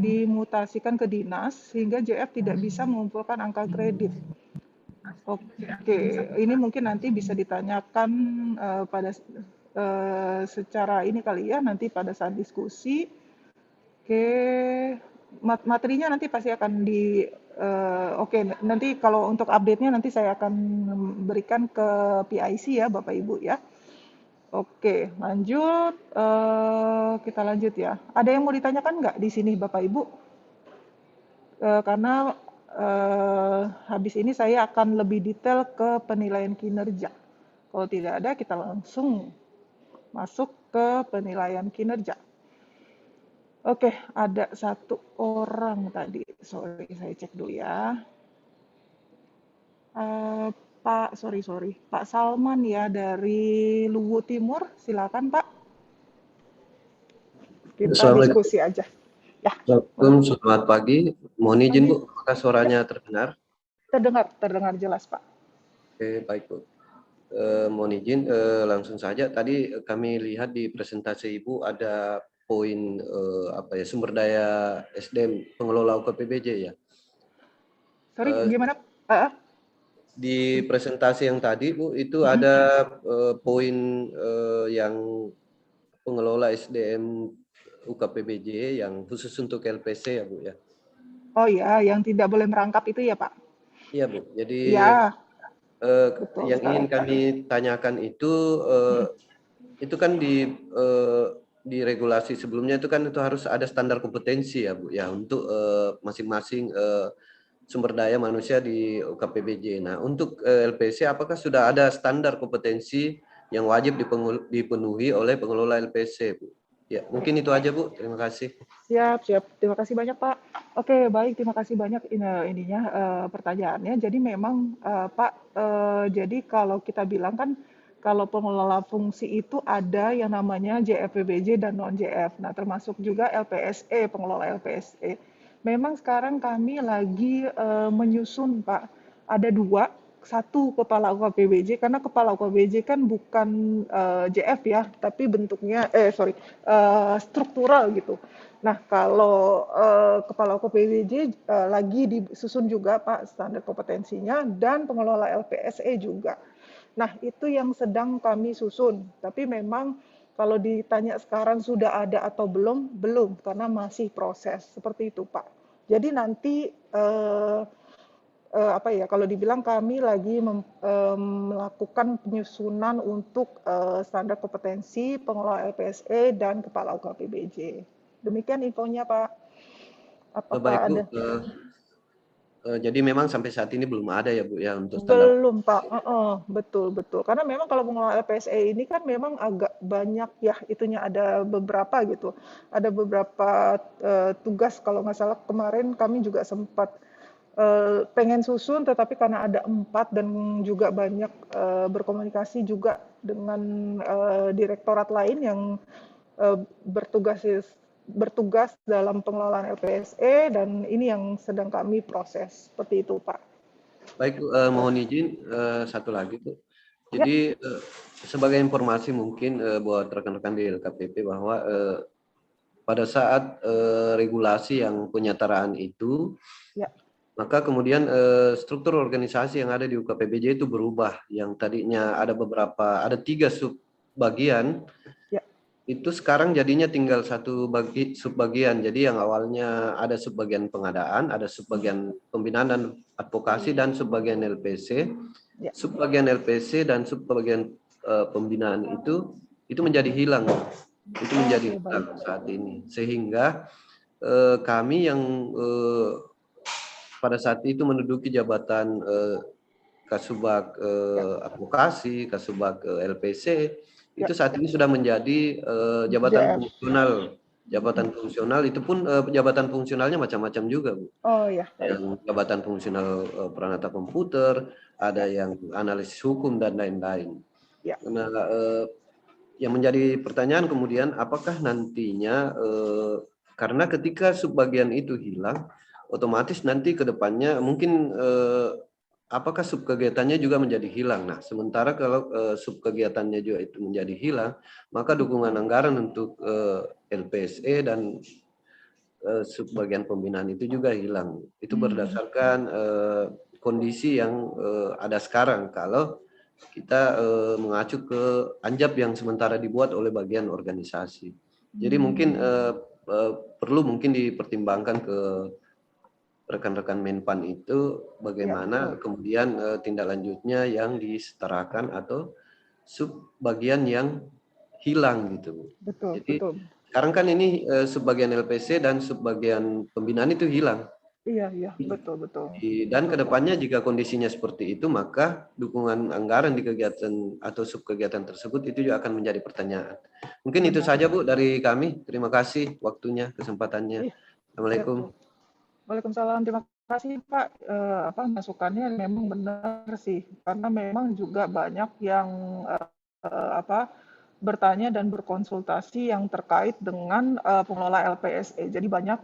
dimutasikan ke dinas sehingga JF tidak bisa mengumpulkan angka kredit. Oke, ini mungkin nanti bisa ditanyakan pada secara ini kali ya, nanti pada saat diskusi. Oke, materinya nanti pasti akan oke, nanti kalau untuk update-nya nanti saya akan berikan ke PIC ya, Bapak Ibu ya. Oke, lanjut. Kita lanjut ya. Ada yang mau ditanyakan nggak di sini, Bapak Ibu? Karena habis ini saya akan lebih detail ke penilaian kinerja. Kalau tidak ada, kita langsung masuk ke penilaian kinerja. Oke, ada satu orang tadi. Sorry, saya cek dulu ya. Pak Salman ya dari Luwu Timur. Silakan Pak. Kita Assalamualaikum. diskusi aja. Ya. Assalamualaikum, selamat pagi. Mohon izin Bu, apakah suaranya terdengar? Terdengar jelas Pak. Oke, baik Bu. Mohon izin, langsung saja. Tadi kami lihat di presentasi Ibu ada poin sumber daya SDM pengelola UKPBJ ya. Sorry, gimana? di presentasi yang tadi Bu itu ada poin yang pengelola SDM UKPBJ yang khusus untuk LPC ya Bu ya. Oh ya, yang tidak boleh merangkap itu ya Pak? Iya Bu. Jadi Ya, betul yang ingin sekali. kami tanyakan itu kan di regulasi sebelumnya itu kan itu harus ada standar kompetensi ya Bu ya untuk masing-masing sumber daya manusia di UKPBJ. Nah, untuk LPC apakah sudah ada standar kompetensi yang wajib dipenuhi oleh pengelola LPC, Bu? Ya, mungkin itu aja, Bu. Terima kasih. Siap, siap. Terima kasih banyak, Pak. Oke, baik. Terima kasih banyak pertanyaannya. Jadi memang, Pak, jadi kalau kita bilang kan, kalau pengelola fungsi itu ada yang namanya JFPBJ dan non-JF. Nah, termasuk juga LPSE, pengelola LPSE. Memang sekarang kami lagi menyusun, Pak. Ada dua, satu kepala UKPBJ, karena kepala UKPBJ kan bukan JF ya, tapi bentuknya, struktural gitu. Nah, kalau kepala UKPBJ lagi disusun juga Pak standar kompetensinya dan pengelola LPSE juga. Nah, itu yang sedang kami susun. Tapi memang kalau ditanya sekarang sudah ada atau belum, belum karena masih proses seperti itu Pak. Jadi nanti kalau dibilang kami lagi melakukan penyusunan untuk standar kompetensi pengelola LPSE dan kepala UKPBJ. Demikian infonya, Pak. Apakah Baik, Bu. ada? Jadi memang sampai saat ini belum ada ya, Bu, ya, untuk standar. Belum, Pak. Betul, betul. Karena memang kalau pengelola LPSE ini kan memang agak banyak ya, itunya ada beberapa gitu. Ada beberapa tugas, kalau nggak salah kemarin kami juga sempat pengen susun, tetapi karena ada 4 dan juga banyak berkomunikasi juga dengan direktorat lain yang bertugas dalam pengelolaan LPSE dan ini yang sedang kami proses. Seperti itu, Pak. Baik, mohon izin satu lagi, Bu. Ya, Jadi sebagai informasi mungkin buat rekan-rekan di LKPP bahwa pada saat regulasi yang penyetaraan itu, ya, maka kemudian struktur organisasi yang ada di UKPBJ itu berubah. Yang tadinya ada 3 subbagian, ya, itu sekarang jadinya tinggal satu subbagian. Jadi yang awalnya ada subbagian pengadaan, ada subbagian pembinaan dan advokasi dan subbagian LPC. ya. Subbagian LPC dan subbagian pembinaan itu menjadi hilang. Itu menjadi Oke, hilang baik. saat ini. Sehingga kami yang pada saat itu menduduki jabatan Kasubag Ya, advokasi, Kasubag LPC, ya. itu saat ini sudah menjadi jabatan JF. fungsional. Jabatan fungsional itu pun jabatan fungsionalnya macam-macam juga, Bu. Oh ya, baik. Yang jabatan fungsional peranata komputer, ada Ya, yang analisis hukum dan lain-lain. ya. Nah, yang menjadi pertanyaan kemudian, apakah nantinya karena ketika subbagian itu hilang, otomatis nanti ke depannya mungkin apakah subkegiatannya juga menjadi hilang. Nah, sementara kalau subkegiatannya juga itu menjadi hilang, maka dukungan anggaran untuk LPSE dan subbagian pembinaan itu juga hilang. Itu berdasarkan kondisi yang ada sekarang. Kalau kita mengacu ke anjap yang sementara dibuat oleh bagian organisasi. Jadi mungkin perlu mungkin dipertimbangkan ke rekan-rekan Menpan itu Ya, bagaimana kemudian tindak lanjutnya yang disetarakan atau subbagian yang hilang gitu. betul, Jadi betul. sekarang kan ini subbagian LPC dan subbagian pembinaan itu hilang. Iya, iya, betul, betul. Dan Betul, Pak. kedepannya jika kondisinya seperti itu, maka dukungan anggaran di kegiatan atau subkegiatan tersebut itu juga akan menjadi pertanyaan. Mungkin itu Benar. saja Bu dari kami. Terima kasih waktunya, kesempatannya. Iya, siap, Assalamualaikum. siap. Waalaikumsalam. Terima kasih, Pak. Masukannya memang benar sih, karena memang juga banyak yang bertanya dan berkonsultasi yang terkait dengan pengelola LPSE. Jadi banyak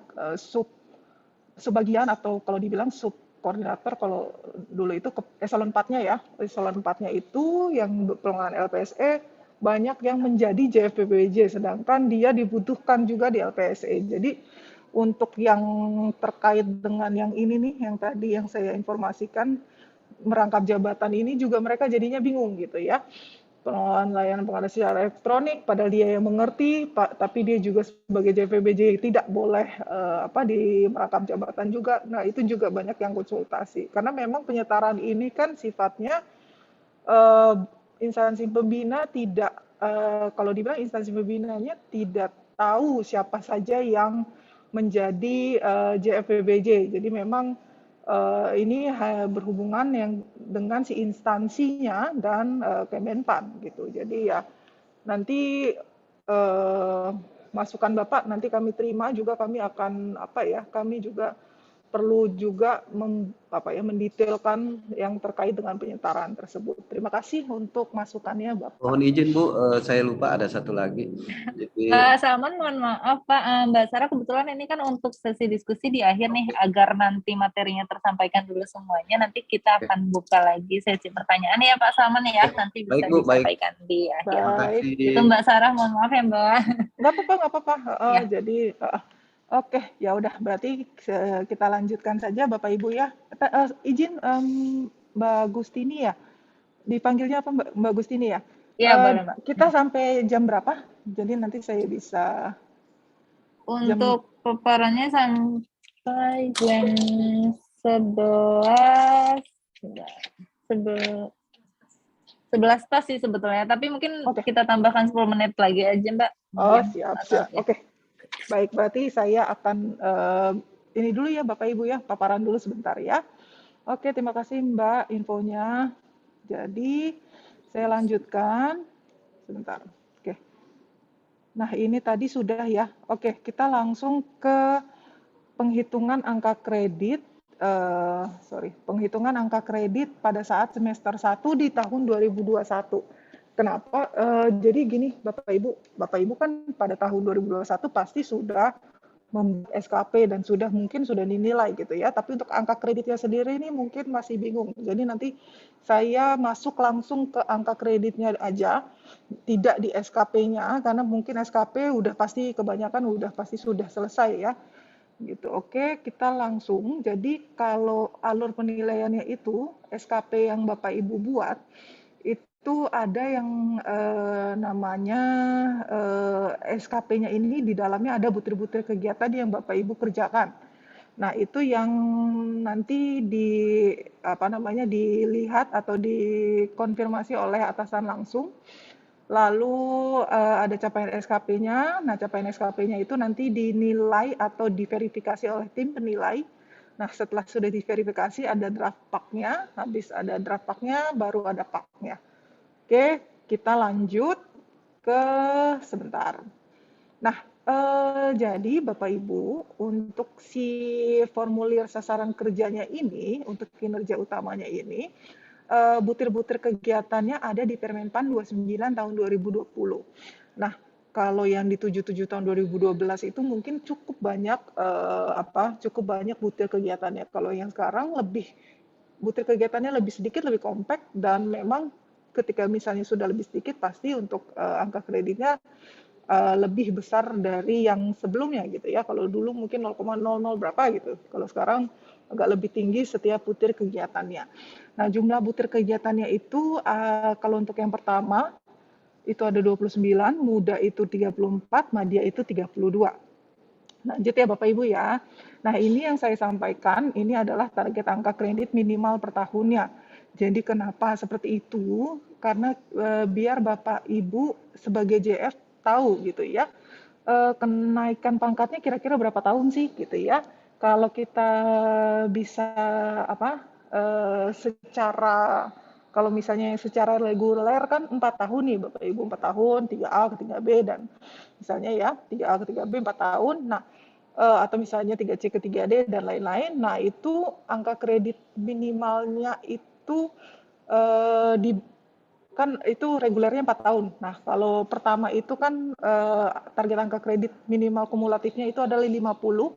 sebagian atau kalau dibilang sub koordinator, kalau dulu itu eselon 4-nya ya, eselon 4-nya itu yang pengelolaan LPSE banyak yang menjadi JFPBJ, sedangkan dia dibutuhkan juga di LPSE. Jadi untuk yang terkait dengan yang ini nih, yang tadi yang saya informasikan, merangkap jabatan ini juga mereka jadinya bingung gitu ya. Pengelolaan layanan pengadaan secara elektronik, padahal dia yang mengerti, tapi dia juga sebagai JPBJ tidak boleh di merangkap jabatan juga. Nah, itu juga banyak yang konsultasi. Karena memang penyetaraan ini kan sifatnya eh, instansi pembina tidak, kalau dibilang instansi pembinanya tidak tahu siapa saja yang menjadi JFPBJ. Jadi memang ini berhubungan yang dengan si instansinya dan Kemenpan gitu. Jadi ya nanti masukan Bapak nanti kami terima juga, kami akan kami juga perlu juga mendetailkan yang terkait dengan penyetaraan tersebut. Terima kasih untuk masukannya Bapak. Mohon izin Bu, saya lupa ada satu lagi. Jadi Pak Salman, mohon maaf Pak, Mbak Sarah kebetulan ini kan untuk sesi diskusi di akhir nih, agar nanti materinya tersampaikan dulu semuanya, nanti kita akan buka lagi sesi pertanyaan ya Pak Salman ya, nanti bisa baik Bu, baik. disampaikan di akhir. Terima Baik, kasih. Itu Mbak Sarah, mohon maaf ya Mbak. nggak apa-apa. Ya. Jadi oke, ya udah berarti kita lanjutkan saja Bapak Ibu ya. Izin Mbak Gustini ya, dipanggilnya apa Mbak Gustini ya? Iya boleh Mbak. Kita sampai jam berapa? Jadi nanti saya bisa Untuk paparannya sampai jam 11 pas sih sebetulnya, tapi mungkin kita tambahkan 10 menit lagi aja Mbak. Oh siap. Ya. Oke. Baik, berarti saya akan ini dulu ya Bapak Ibu ya, paparan dulu sebentar ya. Oke, terima kasih Mbak infonya. Jadi saya lanjutkan sebentar. Oke. Nah, ini tadi sudah ya. Oke, kita langsung ke penghitungan angka kredit. Penghitungan angka kredit pada saat semester 1 di tahun 2021. Kenapa? Jadi gini, Bapak Ibu kan pada tahun 2021 pasti sudah membuat SKP dan mungkin sudah dinilai gitu ya. Tapi untuk angka kreditnya sendiri ini mungkin masih bingung. Jadi nanti saya masuk langsung ke angka kreditnya aja, tidak di SKP-nya karena mungkin SKP kebanyakan sudah selesai ya. Gitu. Oke, kita langsung. Jadi kalau alur penilaiannya itu SKP yang Bapak Ibu buat itu ada yang namanya SKP-nya ini di dalamnya ada butir-butir kegiatan yang Bapak Ibu kerjakan. Nah, itu yang nanti dilihat atau dikonfirmasi oleh atasan langsung. Lalu ada capaian SKP-nya. Nah, capaian SKP-nya itu nanti dinilai atau diverifikasi oleh tim penilai. Nah, setelah sudah diverifikasi ada draft PAK-nya. Habis ada draft PAK-nya, baru ada PAK-nya. Oke, kita lanjut ke sebentar. Nah, jadi Bapak Ibu, untuk si formulir sasaran kerjanya ini, untuk kinerja utamanya ini, butir-butir kegiatannya ada di Permenpan 29 tahun 2020. Nah, kalau yang di 77 tahun 2012 itu mungkin cukup banyak butir kegiatannya. Kalau yang sekarang butir kegiatannya lebih sedikit, lebih kompak, dan memang ketika misalnya sudah lebih sedikit pasti untuk angka kreditnya lebih besar dari yang sebelumnya gitu ya. Kalau dulu mungkin 0,00 berapa gitu. Kalau sekarang agak lebih tinggi setiap butir kegiatannya. Nah, jumlah butir kegiatannya itu kalau untuk yang pertama itu ada 29, muda itu 34, madya itu 32. Lanjut ya Bapak Ibu ya. Nah, ini yang saya sampaikan, ini adalah target angka kredit minimal per tahunnya. Jadi kenapa seperti itu? Karena biar Bapak Ibu sebagai JF tahu gitu ya, kenaikan pangkatnya kira-kira berapa tahun sih gitu ya. Kalau kita bisa kalau misalnya secara reguler kan 4 tahun nih Bapak Ibu, 4 tahun, 3A ke 3B dan misalnya ya 3A ke 3B 4 tahun. Nah, atau misalnya 3C ke 3D dan lain-lain. Nah, itu angka kredit minimalnya itu kan itu regulernya 4 tahun. Nah, kalau pertama itu kan target angka kredit minimal kumulatifnya itu adalah 50,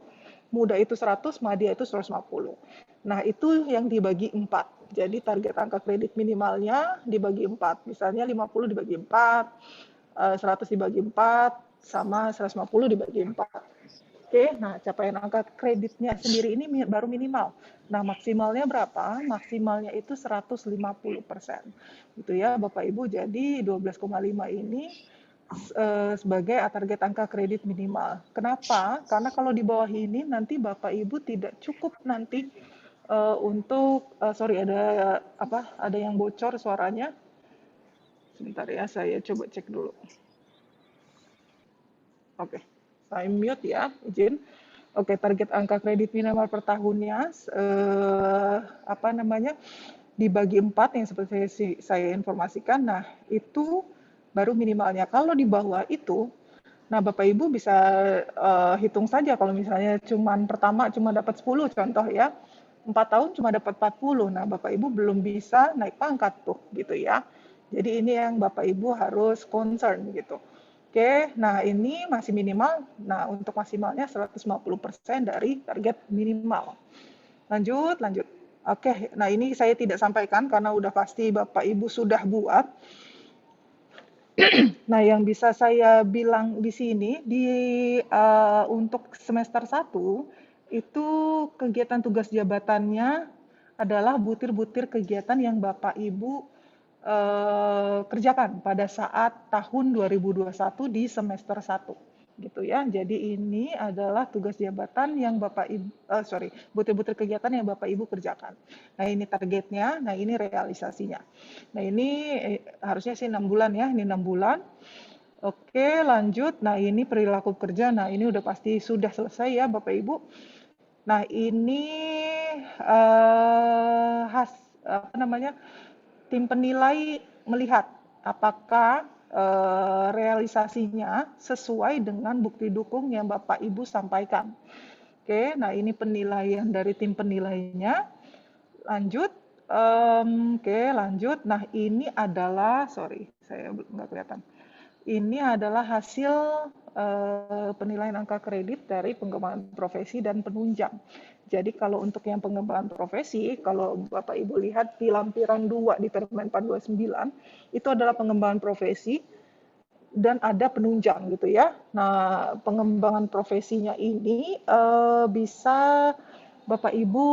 muda itu 100, madya itu 150. Nah, itu yang dibagi 4. Jadi target angka kredit minimalnya dibagi 4. Misalnya 50 dibagi 4, 100 dibagi 4, sama 150 dibagi 4. Oke, nah capaian angka kreditnya sendiri ini baru minimal. Nah, maksimalnya berapa? Maksimalnya itu 150%. Gitu ya, Bapak Ibu. Jadi 12,5 ini sebagai target angka kredit minimal. Kenapa? Karena kalau di bawah ini nanti Bapak Ibu tidak cukup nanti untuk sorry, ada yang bocor suaranya. Sebentar ya, saya coba cek dulu. Oke, saya mute ya, izin. Oke, target angka kredit minimal per tahunnya dibagi 4 yang seperti saya informasikan. Nah, itu baru minimalnya. Kalau di bawah itu, nah Bapak Ibu bisa hitung saja kalau misalnya pertama cuma dapat 10 contoh ya. 4 tahun cuma dapat 40. Nah, Bapak Ibu belum bisa naik pangkat tuh gitu ya. Jadi ini yang Bapak Ibu harus concern gitu. Oke, nah ini masih minimal. Nah, untuk maksimalnya 150% dari target minimal. Lanjut, lanjut. Oke, nah ini saya tidak sampaikan karena udah pasti Bapak Ibu sudah buat. Nah, yang bisa saya bilang di sini, untuk semester 1, itu kegiatan tugas jabatannya adalah butir-butir kegiatan yang Bapak Ibu kerjakan pada saat tahun 2021 di semester 1 gitu ya. Jadi ini adalah tugas jabatan yang butir-butir kegiatan yang Bapak Ibu kerjakan. Nah, ini targetnya, nah ini realisasinya. Nah, ini harusnya sih 6 bulan ya, ini 6 bulan. Oke, lanjut. Nah, ini perilaku kerja. Nah, ini udah pasti sudah selesai ya Bapak Ibu. Nah, ini tim penilai melihat apakah realisasinya sesuai dengan bukti dukung yang Bapak Ibu sampaikan. Oke, nah ini penilaian dari tim penilainya. Lanjut. Oke, lanjut. Nah, ini adalah, sorry, saya nggak kelihatan. Ini adalah hasil penilaian angka kredit dari pengembangan profesi dan penunjang. Jadi kalau untuk yang pengembangan profesi, kalau Bapak Ibu lihat di lampiran 2 di Permen 429, itu adalah pengembangan profesi dan ada penunjang gitu ya. Nah, pengembangan profesinya ini bisa Bapak Ibu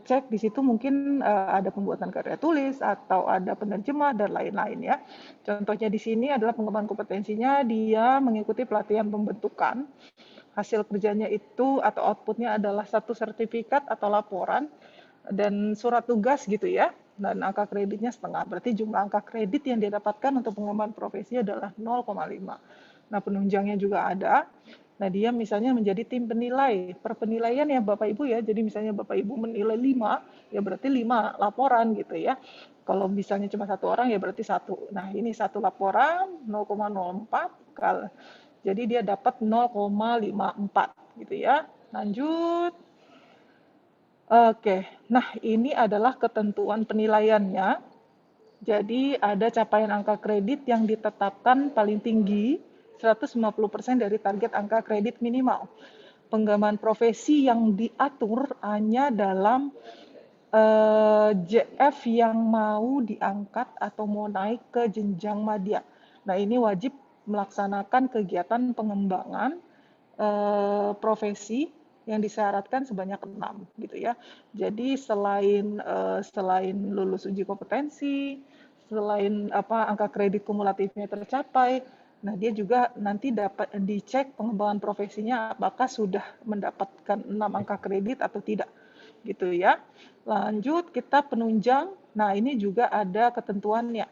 cek di situ mungkin ada pembuatan karya tulis atau ada penerjemah dan lain-lain ya. Contohnya di sini adalah pengembangan kompetensinya, dia mengikuti pelatihan pembentukan. Hasil kerjanya itu atau outputnya adalah satu sertifikat atau laporan dan surat tugas gitu ya. Dan angka kreditnya setengah. Berarti jumlah angka kredit yang dia dapatkan untuk pengembangan profesi adalah 0,5. Nah, penunjangnya juga ada. Nah, dia misalnya menjadi tim penilai. Per penilaian ya Bapak Ibu ya. Jadi misalnya Bapak Ibu menilai 5, ya berarti 5 laporan gitu ya. Kalau misalnya cuma 1 orang ya berarti 1. Nah, ini 1 laporan 0,04 kali. Jadi dia dapat 0,54 gitu ya. Lanjut. Oke, nah ini adalah ketentuan penilaiannya. Jadi ada capaian angka kredit yang ditetapkan paling tinggi 150% dari target angka kredit minimal. Pengembangan profesi yang diatur hanya dalam JF yang mau diangkat atau mau naik ke jenjang madya. Nah, ini wajib melaksanakan kegiatan pengembangan profesi yang disyaratkan sebanyak 6 gitu ya. Jadi selain lulus uji kompetensi, selain angka kredit kumulatifnya tercapai, nah dia juga nanti dapat dicek pengembangan profesinya apakah sudah mendapatkan 6 angka kredit atau tidak gitu ya. Lanjut kita penunjang. Nah, ini juga ada ketentuannya.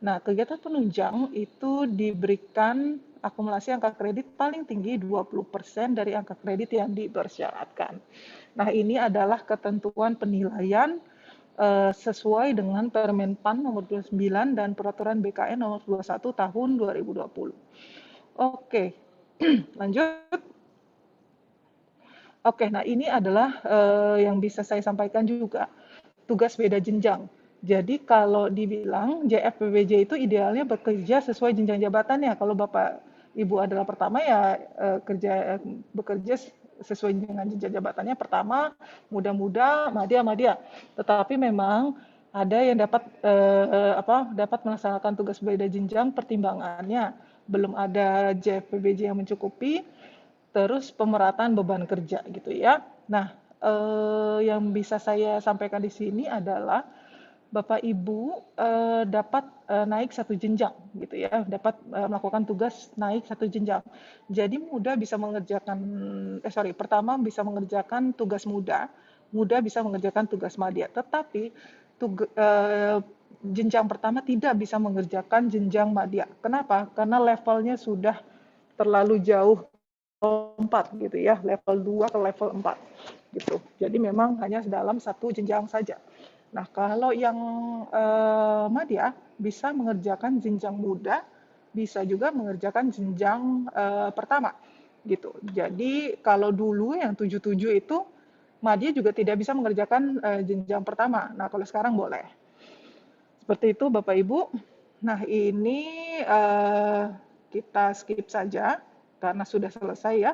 Nah, kegiatan penunjang itu diberikan akumulasi angka kredit paling tinggi 20% dari angka kredit yang dipersyaratkan. Nah, ini adalah ketentuan penilaian sesuai dengan Permen PAN nomor 29 dan Peraturan BKN nomor 21 tahun 2020. Oke, lanjut. Oke, nah ini adalah yang bisa saya sampaikan juga, tugas beda jenjang. Jadi kalau dibilang JFPBJ itu idealnya bekerja sesuai jenjang jabatannya. Kalau Bapak Ibu adalah pertama ya bekerja sesuai dengan jenjang jabatannya pertama, muda-muda, madya. Tetapi memang ada yang dapat melaksanakan tugas beda jenjang pertimbangannya belum ada JFPBJ yang mencukupi. terus pemerataan beban kerja gitu ya. Nah, yang bisa saya sampaikan di sini adalah Bapak Ibu dapat naik satu jenjang gitu ya, dapat melakukan tugas naik satu jenjang. Jadi pertama bisa mengerjakan tugas muda, muda bisa mengerjakan tugas madya. Tetapi jenjang pertama tidak bisa mengerjakan jenjang madya. Kenapa? Karena levelnya sudah terlalu jauh 4 gitu ya, level 2 ke level 4 gitu. Jadi memang hanya dalam satu jenjang saja. Nah, kalau yang madya bisa mengerjakan jenjang muda, bisa juga mengerjakan jenjang pertama gitu. Jadi kalau dulu yang 77 itu madya juga tidak bisa mengerjakan jenjang pertama. Nah, kalau sekarang boleh. Seperti itu Bapak Ibu. Nah, ini kita skip saja karena sudah selesai ya.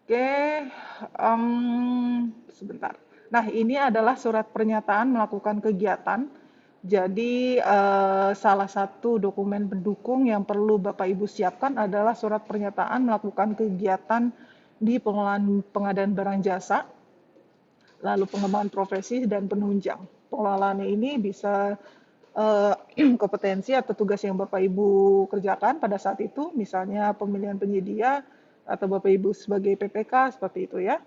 Oke, sebentar. Nah, ini adalah surat pernyataan melakukan kegiatan. Jadi, salah satu dokumen pendukung yang perlu Bapak Ibu siapkan adalah surat pernyataan melakukan kegiatan di pengelolaan pengadaan barang jasa, lalu pengembangan profesi dan penunjang. Pengelolaan ini bisa kompetensi atau tugas yang Bapak Ibu kerjakan pada saat itu, misalnya pemilihan penyedia atau Bapak Ibu sebagai PPK seperti itu ya.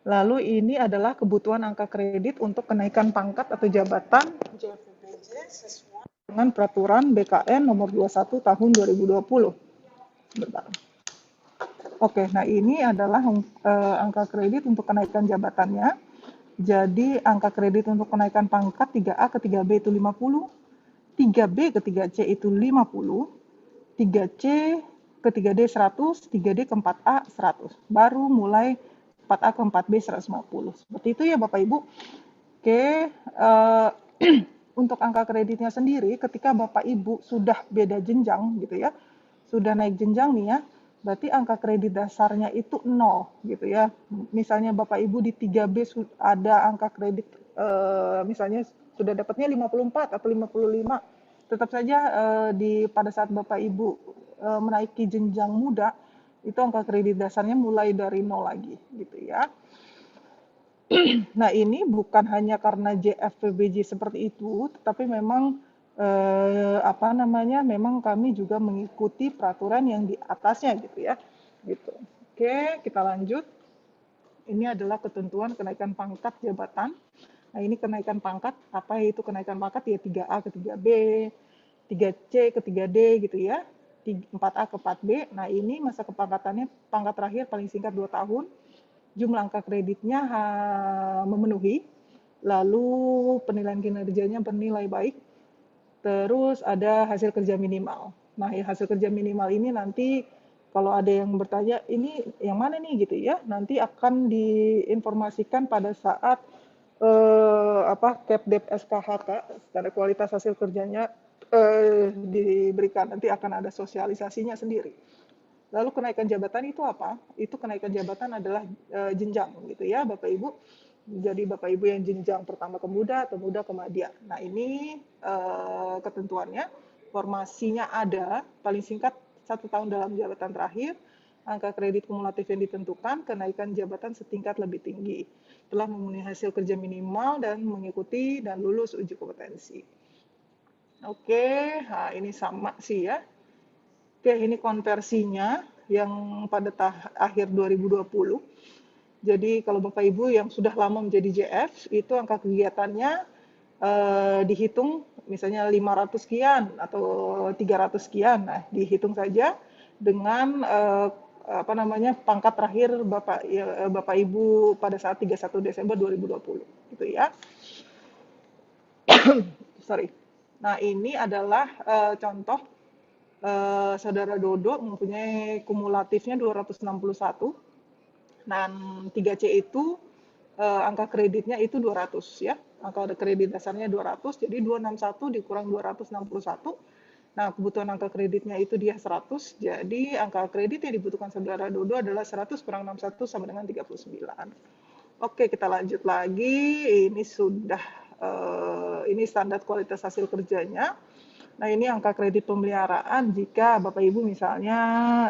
Lalu ini adalah kebutuhan angka kredit untuk kenaikan pangkat atau jabatan JPBJ sesuai dengan peraturan BKN nomor 21 tahun 2020. Bentar. Oke, nah ini adalah angka kredit untuk kenaikan jabatannya. Jadi angka kredit untuk kenaikan pangkat 3A ke 3B itu 50, 3B ke 3C itu 50, 3C ke 3D 100, 3D ke 4A 100. Baru mulai 4A ke 4B 150. Seperti itu ya Bapak Ibu. Oke, untuk angka kreditnya sendiri ketika Bapak Ibu sudah beda jenjang gitu ya, sudah naik jenjang nih ya, berarti angka kredit dasarnya itu 0 gitu ya. Misalnya Bapak Ibu di 3B ada angka kredit misalnya sudah dapatnya 54 atau 55, tetap saja pada saat Bapak Ibu menaiki jenjang muda, itu angka kredit dasarnya mulai dari 0 lagi gitu ya. Nah, ini bukan hanya karena JFPBJ seperti itu, tetapi memang memang kami juga mengikuti peraturan yang di atasnya gitu ya. Gitu. Oke, kita lanjut. Ini adalah ketentuan kenaikan pangkat jabatan. Nah, ini kenaikan pangkat, apa itu kenaikan pangkat ya 3A ke 3B, 3C ke 3D gitu ya, 4A ke 4B. Nah, ini masa kepangkatannya pangkat terakhir paling singkat 2 tahun. Jumlah angka kreditnya memenuhi, lalu penilaian kinerjanya bernilai baik, terus ada hasil kerja minimal. Nah, hasil kerja minimal ini nanti kalau ada yang bertanya, ini yang mana nih gitu ya, nanti akan diinformasikan pada saat Kepdep SKHK, standar kualitas hasil kerjanya diberikan, nanti akan ada sosialisasinya sendiri. Lalu kenaikan jabatan itu apa? Itu kenaikan jabatan adalah jenjang gitu ya Bapak Ibu. Jadi Bapak Ibu yang jenjang pertama ke muda atau muda ke madya. Nah, ini ketentuannya, formasinya ada, paling singkat 1 tahun dalam jabatan terakhir, angka kredit kumulatif yang ditentukan, kenaikan jabatan setingkat lebih tinggi, telah memenuhi hasil kerja minimal dan mengikuti dan lulus uji kompetensi. Oke, nah ini sama sih ya. Oke, ini konversinya yang pada akhir 2020. Jadi kalau Bapak Ibu yang sudah lama menjadi JF, itu angka kegiatannya dihitung misalnya 500 sekian atau 300 sekian. Nah, dihitung saja dengan pangkat terakhir Bapak Ibu pada saat 31 Desember 2020 gitu ya. Sorry. Nah, ini adalah contoh Saudara Dodo mempunyai kumulatifnya 261, dan 3C itu angka kreditnya itu 200 ya, angka kredit dasarnya 200, jadi 261 dikurang 261, nah kebutuhan angka kreditnya itu dia 100, jadi angka kredit yang dibutuhkan Saudara Dodo adalah 100 kurang 61 sama dengan 39. Oke, kita lanjut lagi, ini sudah ini standar kualitas hasil kerjanya. Nah, ini angka kredit pemeliharaan jika Bapak Ibu misalnya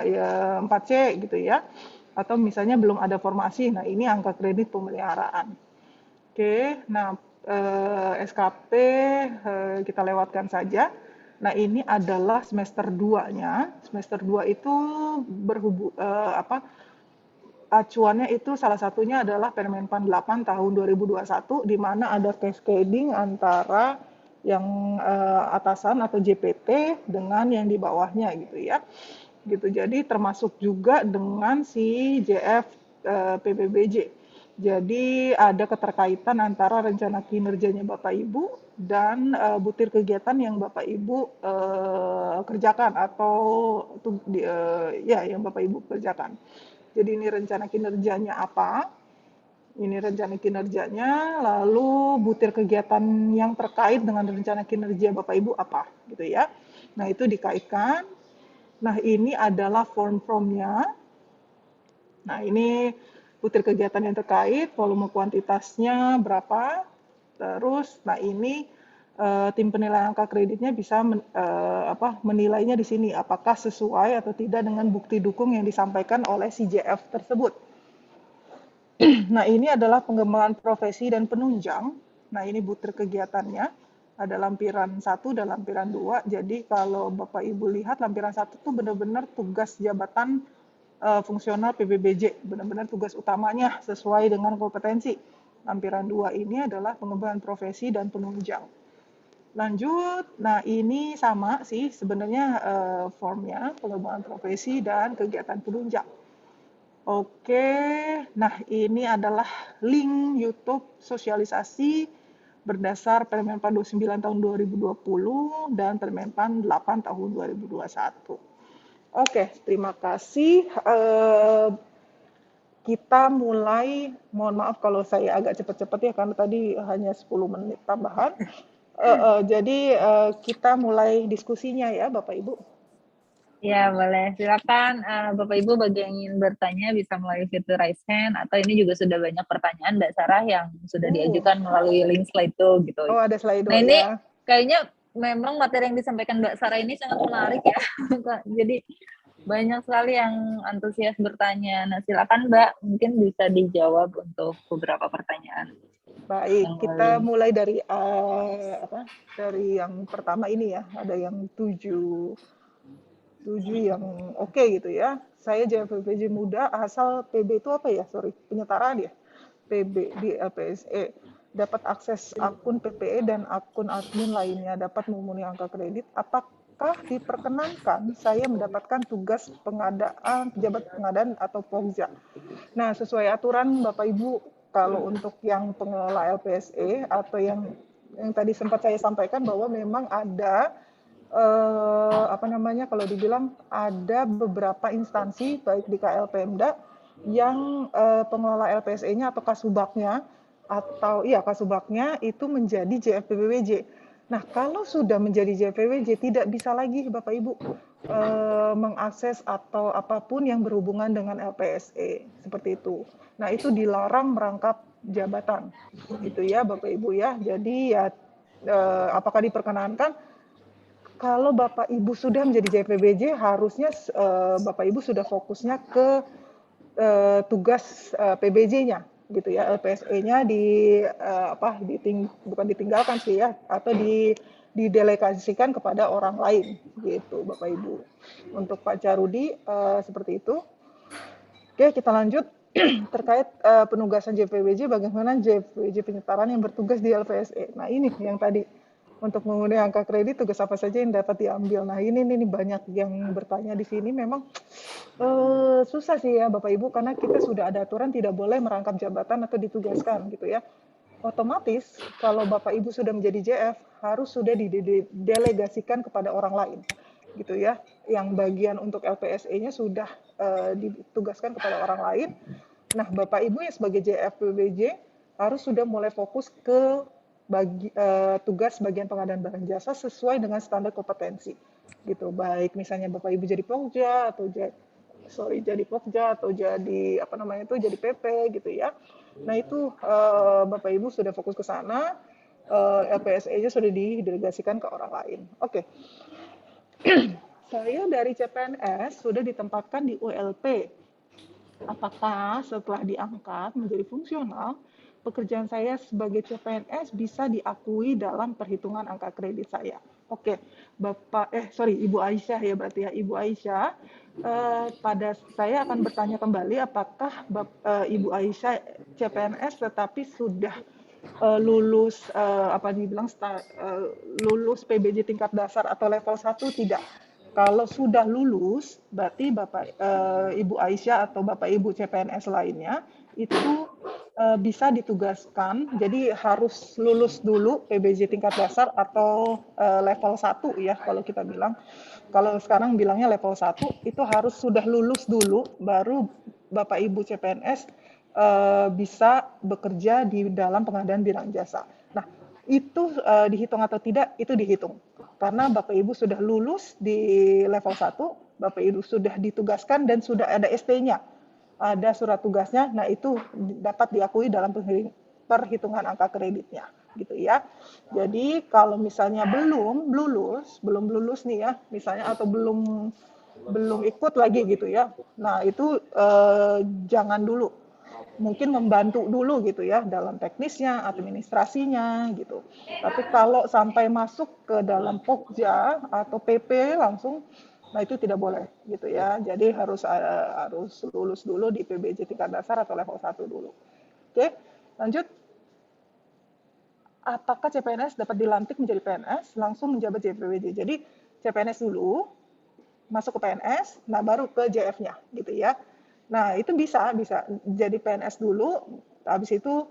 ya 4C gitu ya, atau misalnya belum ada formasi. Nah, ini angka kredit pemeliharaan. Oke, nah SKP kita lewatkan saja. Nah, ini adalah semester 2-nya. Semester 2 itu acuannya itu salah satunya adalah Permenpan 8 tahun 2021 di mana ada cascading antara yang atasan atau JPT dengan yang di bawahnya gitu ya. Gitu. Jadi termasuk juga dengan si JF PBBJ. Jadi ada keterkaitan antara rencana kinerjanya Bapak Ibu dan butir kegiatan yang Bapak Ibu kerjakan atau ya yang Bapak Ibu kerjakan. Jadi ini rencana kinerjanya apa? Ini rencana kinerjanya, lalu butir kegiatan yang terkait dengan rencana kinerja Bapak Ibu apa, gitu ya. Nah, itu dikaitkan. Nah, ini adalah form-formnya. Nah, ini butir kegiatan yang terkait, volume kuantitasnya berapa. Terus, nah ini tim penilai angka kreditnya bisa menilainya di sini, apakah sesuai atau tidak dengan bukti dukung yang disampaikan oleh CJF tersebut. Nah, ini adalah pengembangan profesi dan penunjang. Nah, ini butir kegiatannya. Ada lampiran 1 dan lampiran 2. Jadi kalau Bapak Ibu lihat lampiran 1 itu benar-benar tugas jabatan fungsional PBBJ, benar-benar tugas utamanya sesuai dengan kompetensi. Lampiran 2 ini adalah pengembangan profesi dan penunjang. Lanjut, nah ini sama sih sebenarnya formnya, pengembangan profesi dan kegiatan penunjang. Oke, nah ini adalah link YouTube sosialisasi berdasar Permenpan 29 tahun 2020 dan Permenpan 8 tahun 2021. Oke, terima kasih. Kita mulai, mohon maaf kalau saya agak cepat-cepat ya karena tadi hanya 10 menit tambahan. Jadi kita mulai diskusinya ya Bapak Ibu. Ya, boleh. Silakan Bapak Ibu bagi yang ingin bertanya bisa melalui fitur raise hand atau ini juga sudah banyak pertanyaan Mbak Sarah yang sudah diajukan melalui link Slido gitu. Oh, ada Slido nah, ini ya. Kayaknya memang materi yang disampaikan Mbak Sarah ini sangat menarik ya. Jadi banyak sekali yang antusias bertanya. Nah, silakan Mbak, mungkin bisa dijawab untuk beberapa pertanyaan. Baik, kita mulai dari dari yang pertama ini ya. Ada yang 7 yang oke gitu ya. Saya JPBJ muda asal PB itu apa ya? Sorry, penyetaraan ya. PB di LPSE. Dapat akses akun PPE dan akun admin lainnya, dapat memenuhi angka kredit. Apakah diperkenankan saya mendapatkan tugas pengadaan, pejabat pengadaan atau POGJA? Nah, sesuai aturan Bapak Ibu, kalau untuk yang pengelola LPSE atau yang tadi sempat saya sampaikan bahwa memang ada kalau dibilang ada beberapa instansi baik di KL Pemda yang pengelola LPSE-nya atau kasubagnya itu menjadi JFPBWJ. Nah, kalau sudah menjadi JFPBWJ tidak bisa lagi Bapak Ibu mengakses atau apapun yang berhubungan dengan LPSE seperti itu. Nah, itu dilarang merangkap jabatan. Gitu ya Bapak Ibu ya. Jadi ya apakah diperkenankan? Kalau Bapak Ibu sudah menjadi JPBJ, harusnya Bapak Ibu sudah fokusnya ke tugas PBJ-nya, gitu ya. LPSE-nya bukan ditinggalkan sih ya, atau didelegasikan kepada orang lain, gitu Bapak Ibu. Untuk Pak Carudi seperti itu. Oke, kita lanjut terkait penugasan JPBJ, bagaimana JPBJ penyetaraan yang bertugas di LPSE. Nah ini yang tadi. Untuk memenuhi angka kredit, tugas apa saja yang dapat diambil. Nah, ini banyak yang bertanya di sini. Memang susah sih ya Bapak Ibu, karena kita sudah ada aturan tidak boleh merangkap jabatan atau ditugaskan gitu ya. Otomatis kalau Bapak Ibu sudah menjadi JF, harus sudah didelegasikan kepada orang lain gitu ya. Yang bagian untuk LPSE-nya sudah ditugaskan kepada orang lain. Nah, Bapak Ibu yang sebagai JF PBJ harus sudah mulai fokus ke tugas bagian pengadaan barang jasa sesuai dengan standar kompetensi gitu. Baik misalnya Bapak Ibu jadi Pokja atau jadi Pokja atau jadi jadi PP gitu ya. Nah, itu Bapak Ibu sudah fokus ke sana. LPSE-nya sudah didelegasikan ke orang lain. Oke. Saya dari CPNS sudah ditempatkan di ULP. Apakah setelah diangkat menjadi fungsional, pekerjaan saya sebagai CPNS bisa diakui dalam perhitungan angka kredit saya? Oke, Ibu Aisyah ya berarti ya, Ibu Aisyah. Pada saya akan bertanya kembali, apakah Ibu Aisyah CPNS tetapi sudah lulus lulus PBJ tingkat dasar atau level 1 tidak. Kalau sudah lulus, berarti Ibu Aisyah atau Bapak Ibu CPNS lainnya itu bisa ditugaskan. Jadi harus lulus dulu PBJ tingkat dasar atau level 1 ya kalau kita bilang. Kalau sekarang bilangnya level 1 itu harus sudah lulus dulu baru Bapak Ibu CPNS bisa bekerja di dalam pengadaan bidang jasa. Nah, itu dihitung atau tidak, itu dihitung. Karena Bapak Ibu sudah lulus di level 1, Bapak Ibu sudah ditugaskan dan sudah ada ST-nya, ada surat tugasnya, nah itu dapat diakui dalam perhitungan angka kreditnya, gitu ya. Jadi kalau misalnya belum lulus nih ya, misalnya atau belum ikut lagi gitu ya, nah itu jangan dulu, mungkin membantu dulu gitu ya dalam teknisnya, administrasinya gitu. Tapi kalau sampai masuk ke dalam Pokja atau PP langsung, nah itu tidak boleh gitu ya. Jadi harus lulus dulu di PBJ tingkat dasar atau level 1 dulu. Oke, lanjut. Apakah CPNS dapat dilantik menjadi PNS langsung menjabat JPBJ? Jadi CPNS dulu, masuk ke PNS, nah baru ke JF-nya gitu ya. Nah, itu bisa jadi PNS dulu, habis itu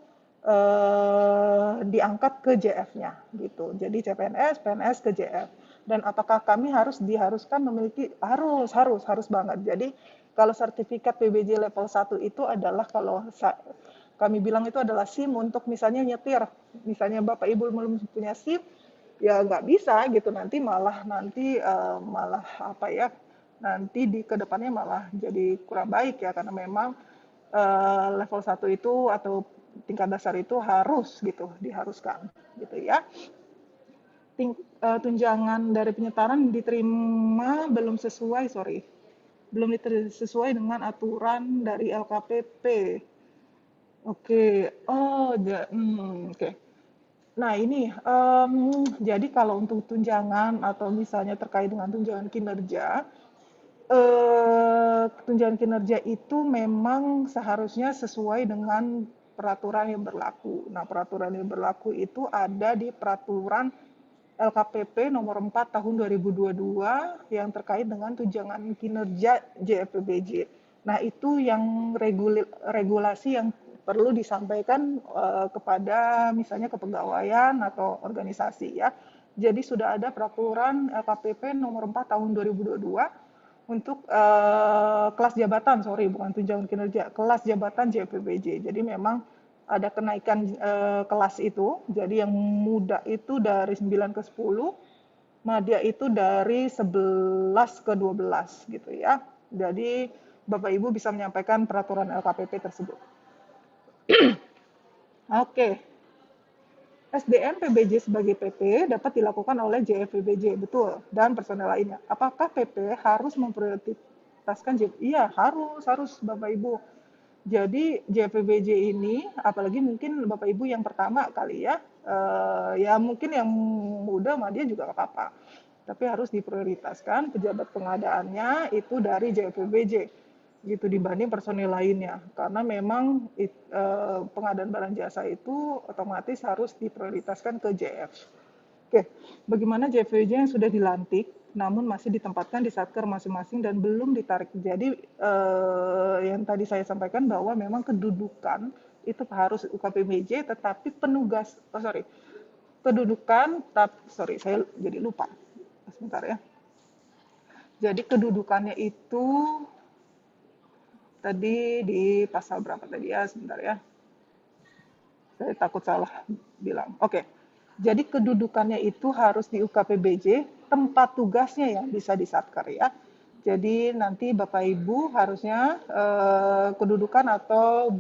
diangkat ke JF-nya gitu. Jadi CPNS, PNS ke JF. Dan apakah kami diharuskan memiliki harus banget. Jadi kalau sertifikat PBJ level 1 itu adalah kalau kami bilang itu adalah SIM untuk misalnya nyetir. Misalnya Bapak Ibu belum punya SIM, ya nggak bisa gitu nanti malah apa ya, nanti di kedepannya malah jadi kurang baik ya, karena memang level 1 itu atau tingkat dasar itu diharuskan gitu ya. Tunjangan dari penyetoran diterima belum sesuai dengan aturan dari LKPP. Oke, oke. Nah ini, jadi kalau untuk tunjangan atau misalnya terkait dengan tunjangan kinerja itu memang seharusnya sesuai dengan peraturan yang berlaku. Nah, peraturan yang berlaku itu ada di peraturan LKPP nomor 4 tahun 2022 yang terkait dengan tunjangan kinerja JFPBJ. Nah, itu yang regulasi yang perlu disampaikan kepada misalnya kepegawaian atau organisasi ya. Jadi sudah ada peraturan LKPP nomor 4 tahun 2022 untuk kelas jabatan, bukan tunjangan kinerja, kelas jabatan JPBJ. Jadi memang ada kenaikan kelas itu. Jadi yang muda itu dari 9 ke 10, madya itu dari 11 ke 12 gitu ya. Jadi Bapak Ibu bisa menyampaikan peraturan LKPP tersebut. Oke. SDM PBJ sebagai PP dapat dilakukan oleh JFPBJ, betul, dan personel lainnya. Apakah PP harus memprioritaskan Iya, harus Bapak Ibu. Jadi JFPBJ ini, apalagi mungkin Bapak Ibu yang pertama kali ya, ya mungkin yang muda sama dia juga nggak apa-apa. Tapi harus diprioritaskan pejabat pengadaannya itu dari JFPBJ gitu dibanding personil lainnya, karena memang pengadaan barang jasa itu otomatis harus diprioritaskan ke JF. Oke, bagaimana JFPBJ yang sudah dilantik namun masih ditempatkan di satker masing-masing dan belum ditarik? Jadi yang tadi saya sampaikan bahwa memang kedudukan itu harus UKPBJ, tetapi saya jadi lupa. Sebentar ya. Jadi kedudukannya itu tadi di pasal berapa tadi ya, sebentar ya. Saya takut salah bilang. Oke. Jadi kedudukannya itu harus di UKPBJ, tempat tugasnya yang bisa di satker ya. Jadi nanti Bapak Ibu harusnya kedudukan atau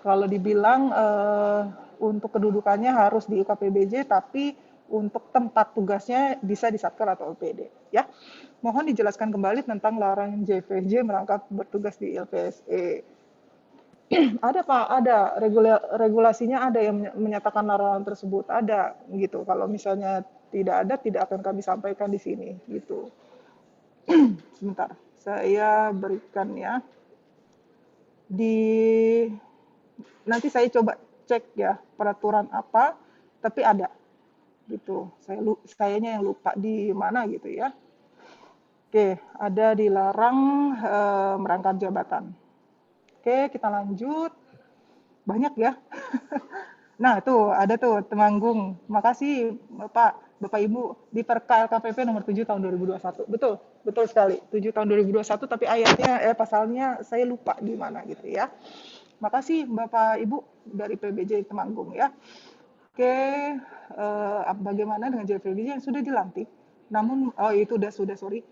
kalau dibilang untuk kedudukannya harus di UKPBJ, tapi untuk tempat tugasnya bisa di Satker atau LPD. Ya, mohon dijelaskan kembali tentang larangan JVJ merangkap bertugas di LPSE. Ada Pak, ada regulasinya, ada yang menyatakan larangan tersebut, ada gitu. Kalau misalnya tidak ada, tidak akan kami sampaikan di sini gitu. Sebentar, saya berikan ya. Nanti saya coba cek ya peraturan apa, tapi ada gitu. Sayanya yang lupa di mana gitu ya. Oke, ada dilarang merangkap jabatan. Oke, kita lanjut. Banyak ya. Nah, tuh ada tuh Temanggung. Makasih Bapak Ibu di Perka LKPP nomor 7 tahun 2021. Betul, betul sekali. 7 tahun 2021 tapi ayatnya pasalnya saya lupa di mana gitu ya. Makasih Bapak Ibu dari PBJ Temanggung ya. Oke, bagaimana dengan JPBJ yang sudah dilantik? Namun itu sudah sorry.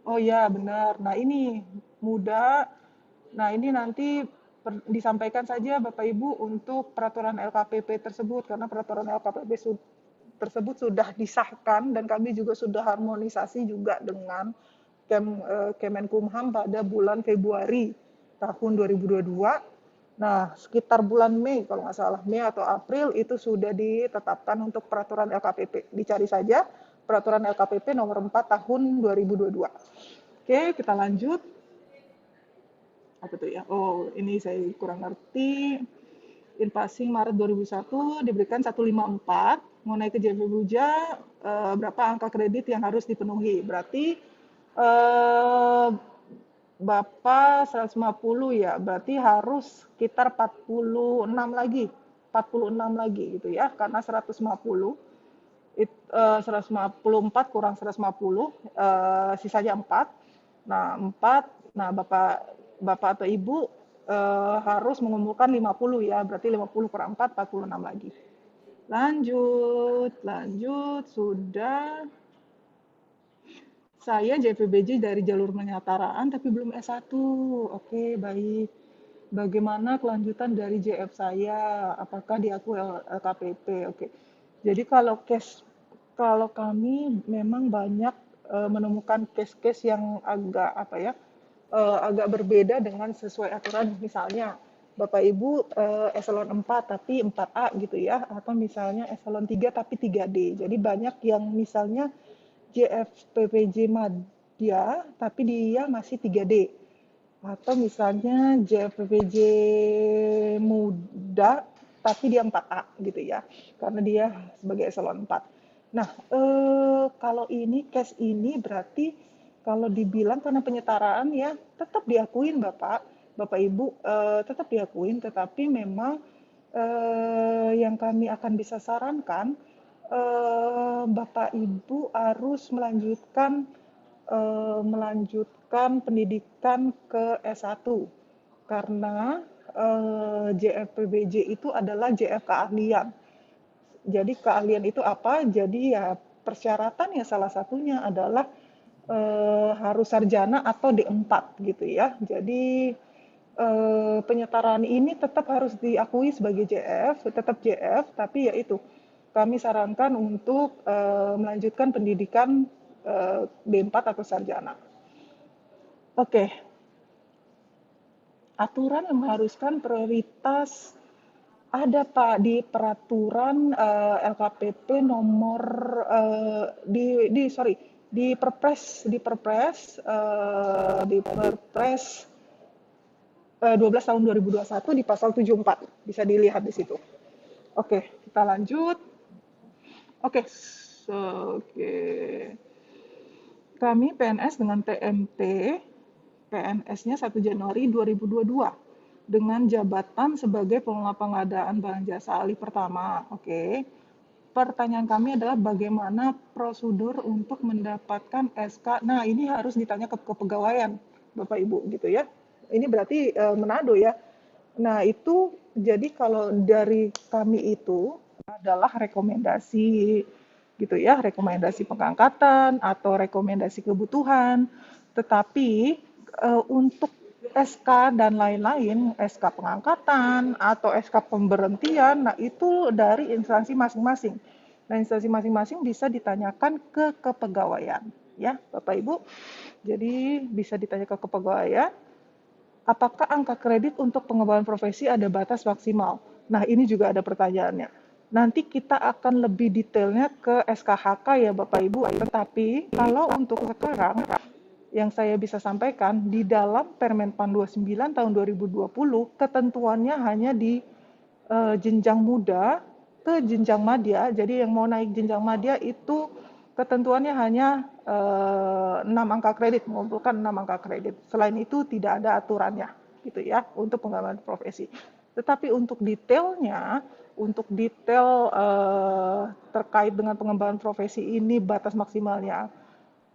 Oh ya, benar. Nah, ini muda. Nah, ini nanti disampaikan saja Bapak Ibu untuk peraturan LKPP tersebut, karena peraturan LKPP tersebut sudah disahkan dan kami juga sudah harmonisasi juga dengan Kemenkumham pada bulan Februari tahun 2022. Nah, sekitar bulan Mei, kalau nggak salah, Mei atau April itu sudah ditetapkan untuk peraturan LKPP. Dicari saja peraturan LKPP nomor 4 tahun 2022. Oke, kita lanjut. Apa tuh ya? Oh, ini saya kurang ngerti. Inpasing Maret 2001 diberikan 154, mau naik ke JP Buja, berapa angka kredit yang harus dipenuhi. Berarti Bapak 150 ya, berarti harus sekitar 46 lagi. 46 lagi gitu ya, karena 150. 154 kurang 150, sisanya 4. Nah, 4. Nah, Bapak atau Ibu harus mengumpulkan 50 ya, berarti 50 kurang 4, 46 lagi. Lanjut, sudah. Saya JPBJ dari jalur penyetaraan tapi belum S1. Oke, baik. Bagaimana kelanjutan dari JF saya? Apakah diakui LKPP? Oke. Jadi kalau kami memang banyak menemukan case-case yang agak agak berbeda dengan sesuai aturan. Misalnya Bapak Ibu eselon 4 tapi 4A gitu ya, atau misalnya eselon 3 tapi 3D. Jadi banyak yang misalnya JFPPJ Madya tapi dia masih 3D. Atau misalnya JFPPJ Muda tapi dia 4A gitu ya, karena dia sebagai eselon 4. Nah, kalau case ini berarti kalau dibilang karena penyetaraan ya tetap diakuin Bapak Ibu, tetap diakuin, tetapi memang yang kami akan bisa sarankan, Bapak Ibu harus melanjutkan pendidikan ke S1 karena JFPBJ itu adalah JF keahlian. Jadi keahlian itu apa? Jadi ya persyaratan ya salah satunya adalah harus sarjana atau D4 gitu ya. Jadi penyetaraan ini tetap harus diakui sebagai JF, tetap JF, tapi ya itu kami sarankan untuk melanjutkan pendidikan D4 atau sarjana. Oke. Aturan yang mengharuskan prioritas ada Pak di peraturan LKPP nomor di Perpres 12 tahun 2021 di pasal 74, bisa dilihat di situ. Oke, kita lanjut. Oke. Kami PNS dengan TMT, PNS-nya 1 Januari 2022 dengan jabatan sebagai pengelola pengadaan barang jasa ahli pertama. Oke. Pertanyaan kami adalah bagaimana prosedur untuk mendapatkan SK. Nah, ini harus ditanya ke kepegawaian, Bapak Ibu gitu ya. Ini berarti Manado ya. Nah, itu jadi kalau dari kami itu adalah rekomendasi gitu ya, rekomendasi pengangkatan atau rekomendasi kebutuhan. Tetapi untuk SK dan lain-lain, SK pengangkatan atau SK pemberhentian, nah itu dari instansi masing-masing. Nah, instansi masing-masing bisa ditanyakan ke kepegawaian, ya, Bapak Ibu. Jadi bisa ditanya ke kepegawaian, apakah angka kredit untuk pengembangan profesi ada batas maksimal? Nah, ini juga ada pertanyaannya. Nanti kita akan lebih detailnya ke SKHK ya Bapak Ibu, tetapi kalau untuk sekarang yang saya bisa sampaikan di dalam Permenpan 29 tahun 2020 ketentuannya hanya di jenjang muda ke jenjang madya. Jadi yang mau naik jenjang madya itu ketentuannya hanya 6 angka kredit, mengumpulkan 6 angka kredit. Selain itu tidak ada aturannya gitu ya untuk pengembangan profesi. Tetapi untuk detailnya, untuk detail terkait dengan pengembangan profesi ini batas maksimalnya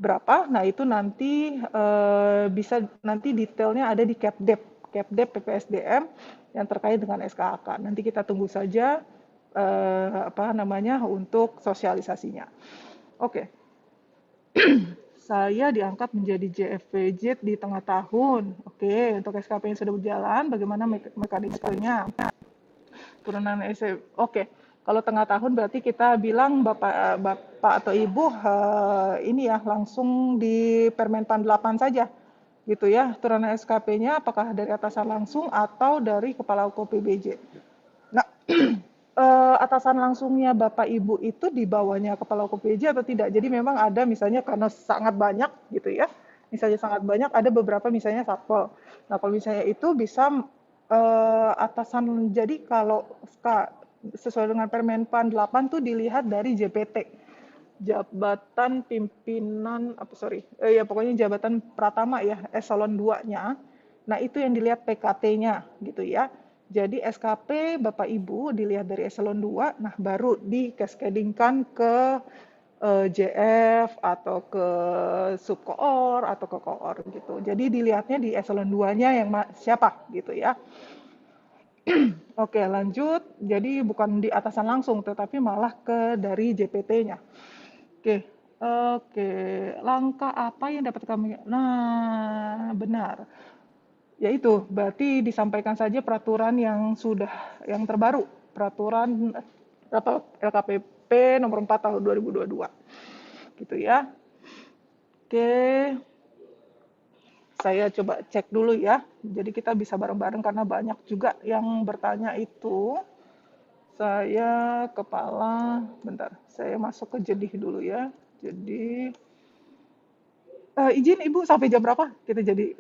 berapa? Nah, itu nanti bisa nanti detailnya ada di Kepdep PPSDM yang terkait dengan SKHK. Nanti kita tunggu saja untuk sosialisasinya. Oke. Saya diangkat menjadi JFVJ di tengah tahun. Oke, untuk SKP yang sudah berjalan, bagaimana mekanismenya? Turunan oke. Kalau tengah tahun berarti kita bilang Bapak atau Ibu ini ya langsung di Permenpan 8 saja gitu ya. Turunan SKP-nya apakah dari atasan langsung atau dari Kepala UKPBJ. Nah, atasan langsungnya Bapak Ibu itu di bawahnya Kepala UKPBJ atau tidak. Jadi memang ada misalnya karena sangat banyak gitu ya. Misalnya sangat banyak ada beberapa misalnya satpol. Nah, kalau misalnya itu bisa atasan, jadi kalau sesuai dengan Permenpan 8 tuh dilihat dari JPT, jabatan pimpinan ya pokoknya jabatan pratama ya, eselon 2-nya. Nah, itu yang dilihat PKT-nya gitu ya. Jadi SKP Bapak Ibu dilihat dari eselon 2, nah baru dikascadingkan ke JF atau ke subkoor atau ke koor gitu. Jadi dilihatnya di eselon 2-nya yang siapa gitu ya. Oke, lanjut. Jadi bukan di atasan langsung, tetapi malah ke dari JPT-nya. Oke. Langkah apa yang dapat kami? Nah, benar. Yaitu, berarti disampaikan saja peraturan yang yang terbaru. Peraturan LKPP nomor 4 tahun 2022. Gitu ya. Oke. Saya coba cek dulu ya. Jadi kita bisa bareng-bareng karena banyak juga yang bertanya itu. Saya bentar, saya masuk ke jedih dulu ya. Jadi izin Ibu sampai jam berapa?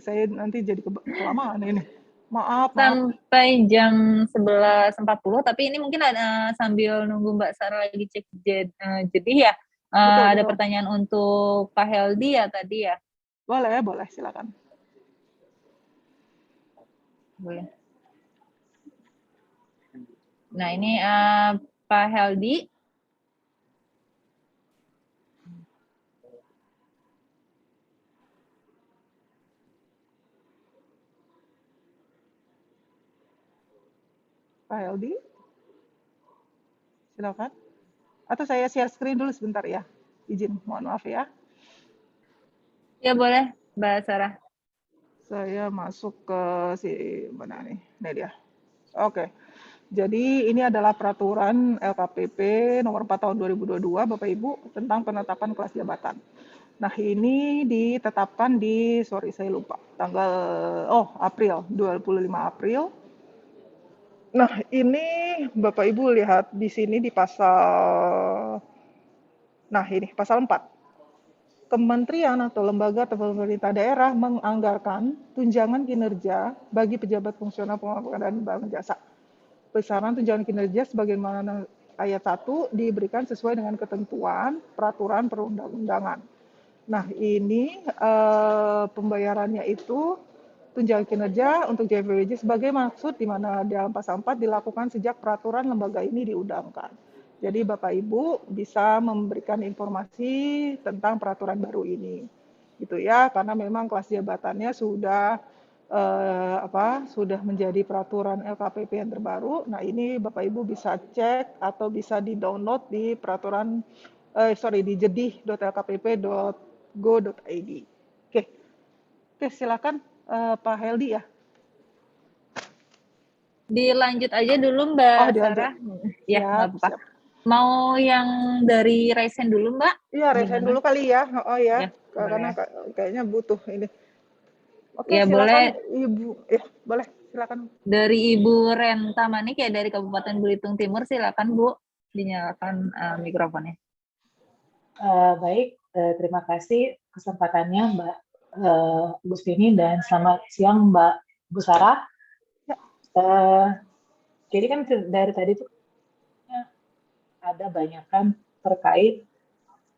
Saya nanti jadi kelamaan ini. Maaf. Sampai jam 11.40, tapi ini mungkin ada sambil nunggu Mbak Sarah lagi cek jadi ya. Ada Betul. pertanyaan untuk Pak Heldi ya tadi ya? Boleh, silakan. Boleh. Nah, ini Pak Heldi. Pak Heldi, silakan. Atau saya share screen dulu sebentar ya. Izin, mohon maaf ya. Ya boleh, Mbak Sarah. Saya masuk ke mana nih? Ini dia. Oke. Jadi ini adalah peraturan LKPP nomor 4 tahun 2022 Bapak Ibu tentang penetapan kelas jabatan. Nah, ini ditetapkan saya lupa, April, 25 April. Nah, ini Bapak Ibu lihat di sini di pasal 4. Kementerian atau lembaga atau pemerintah daerah menganggarkan tunjangan kinerja bagi pejabat fungsional pengadaan barang jasa. Besaran tunjangan kinerja sebagaimana ayat 1 diberikan sesuai dengan ketentuan peraturan perundang-undangan. Nah, ini pembayarannya itu tunjangan kinerja untuk JPWJ sebagai maksud di mana dalam pasal 4 dilakukan sejak peraturan lembaga ini diundangkan. Jadi Bapak Ibu bisa memberikan informasi tentang peraturan baru ini. Gitu ya, karena memang kelas jabatannya sudah menjadi peraturan LKPP yang terbaru. Nah, ini Bapak Ibu bisa cek atau bisa di-download di di jedih.lkpp.go.id. Oke, silakan Pak Heldi ya. dilanjut aja dulu Mbak Oh, dilanjut. Sarah. Ya, Siap, nggak apa-apa. siap. Mau yang dari Raisen dulu Mbak? Iya, resen Gimana? dulu kali ya. Oh ya, Ya, karena boleh. kayaknya butuh ini. Oke, Ya silakan boleh Ibu. Ya, boleh, silakan. dari Ibu Renta Manik ya dari Kabupaten Belitung Timur, silakan Bu, dinyalakan mikrofonnya. Baik, terima kasih kesempatannya Mbak Gustini dan selamat siang Mbak Bu Sarah. Ya. Jadi kan dari tadi tuh ada banyak kan terkait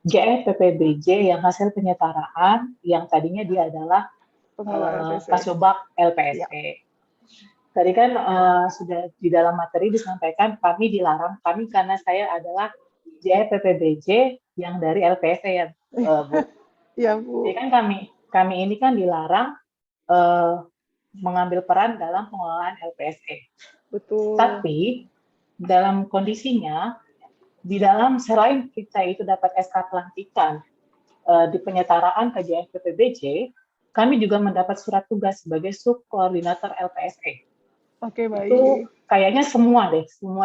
JFPPBJ yang hasil penyetaraan yang tadinya dia adalah Pengelola LPC. Kasubag LPSE. Tadi kan sudah di dalam materi disampaikan kami dilarang, kami karena saya adalah JFPPBJ yang dari LPSE ya Bu. Iya Bu. Jadi kan kami ini kan dilarang mengambil peran dalam pengelolaan LPSE. Betul. Tapi dalam kondisinya, di dalam selain kita itu dapat SK pelantikan di penyetaraan ke JFPPBJ, kami juga mendapat surat tugas sebagai subkoordinator LPSE. Oke, baik. Itu kayaknya semua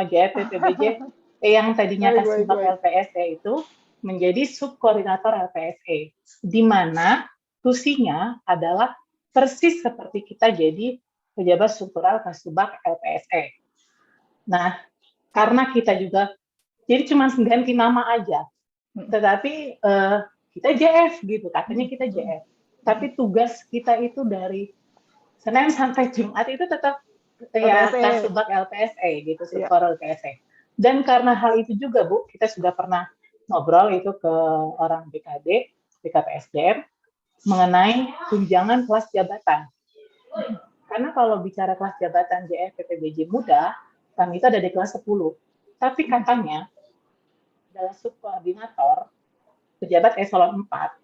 JFPPBJ yang tadinya Kasubag LPSE itu menjadi subkoordinator LPSE, di mana tusinya adalah persis seperti kita jadi pejabat struktural Kasubag LPSE. Nah, karena kita juga jadi cuma ganti nama aja, tetapi kita JF gitu, katanya kita JF. Tapi tugas kita itu dari Senin sampai Jumat itu tetap ya Kasubag LPSE gitu, subkoordinator LPSE. Dan karena hal itu juga Bu, kita sudah pernah ngobrol itu ke orang BKD, BKPSDM, mengenai tunjangan kelas jabatan. Karena kalau bicara kelas jabatan JFPPBJ muda, kami itu ada di kelas 10. Tapi katanya, dalam subkoordinator, pejabat eselon 4,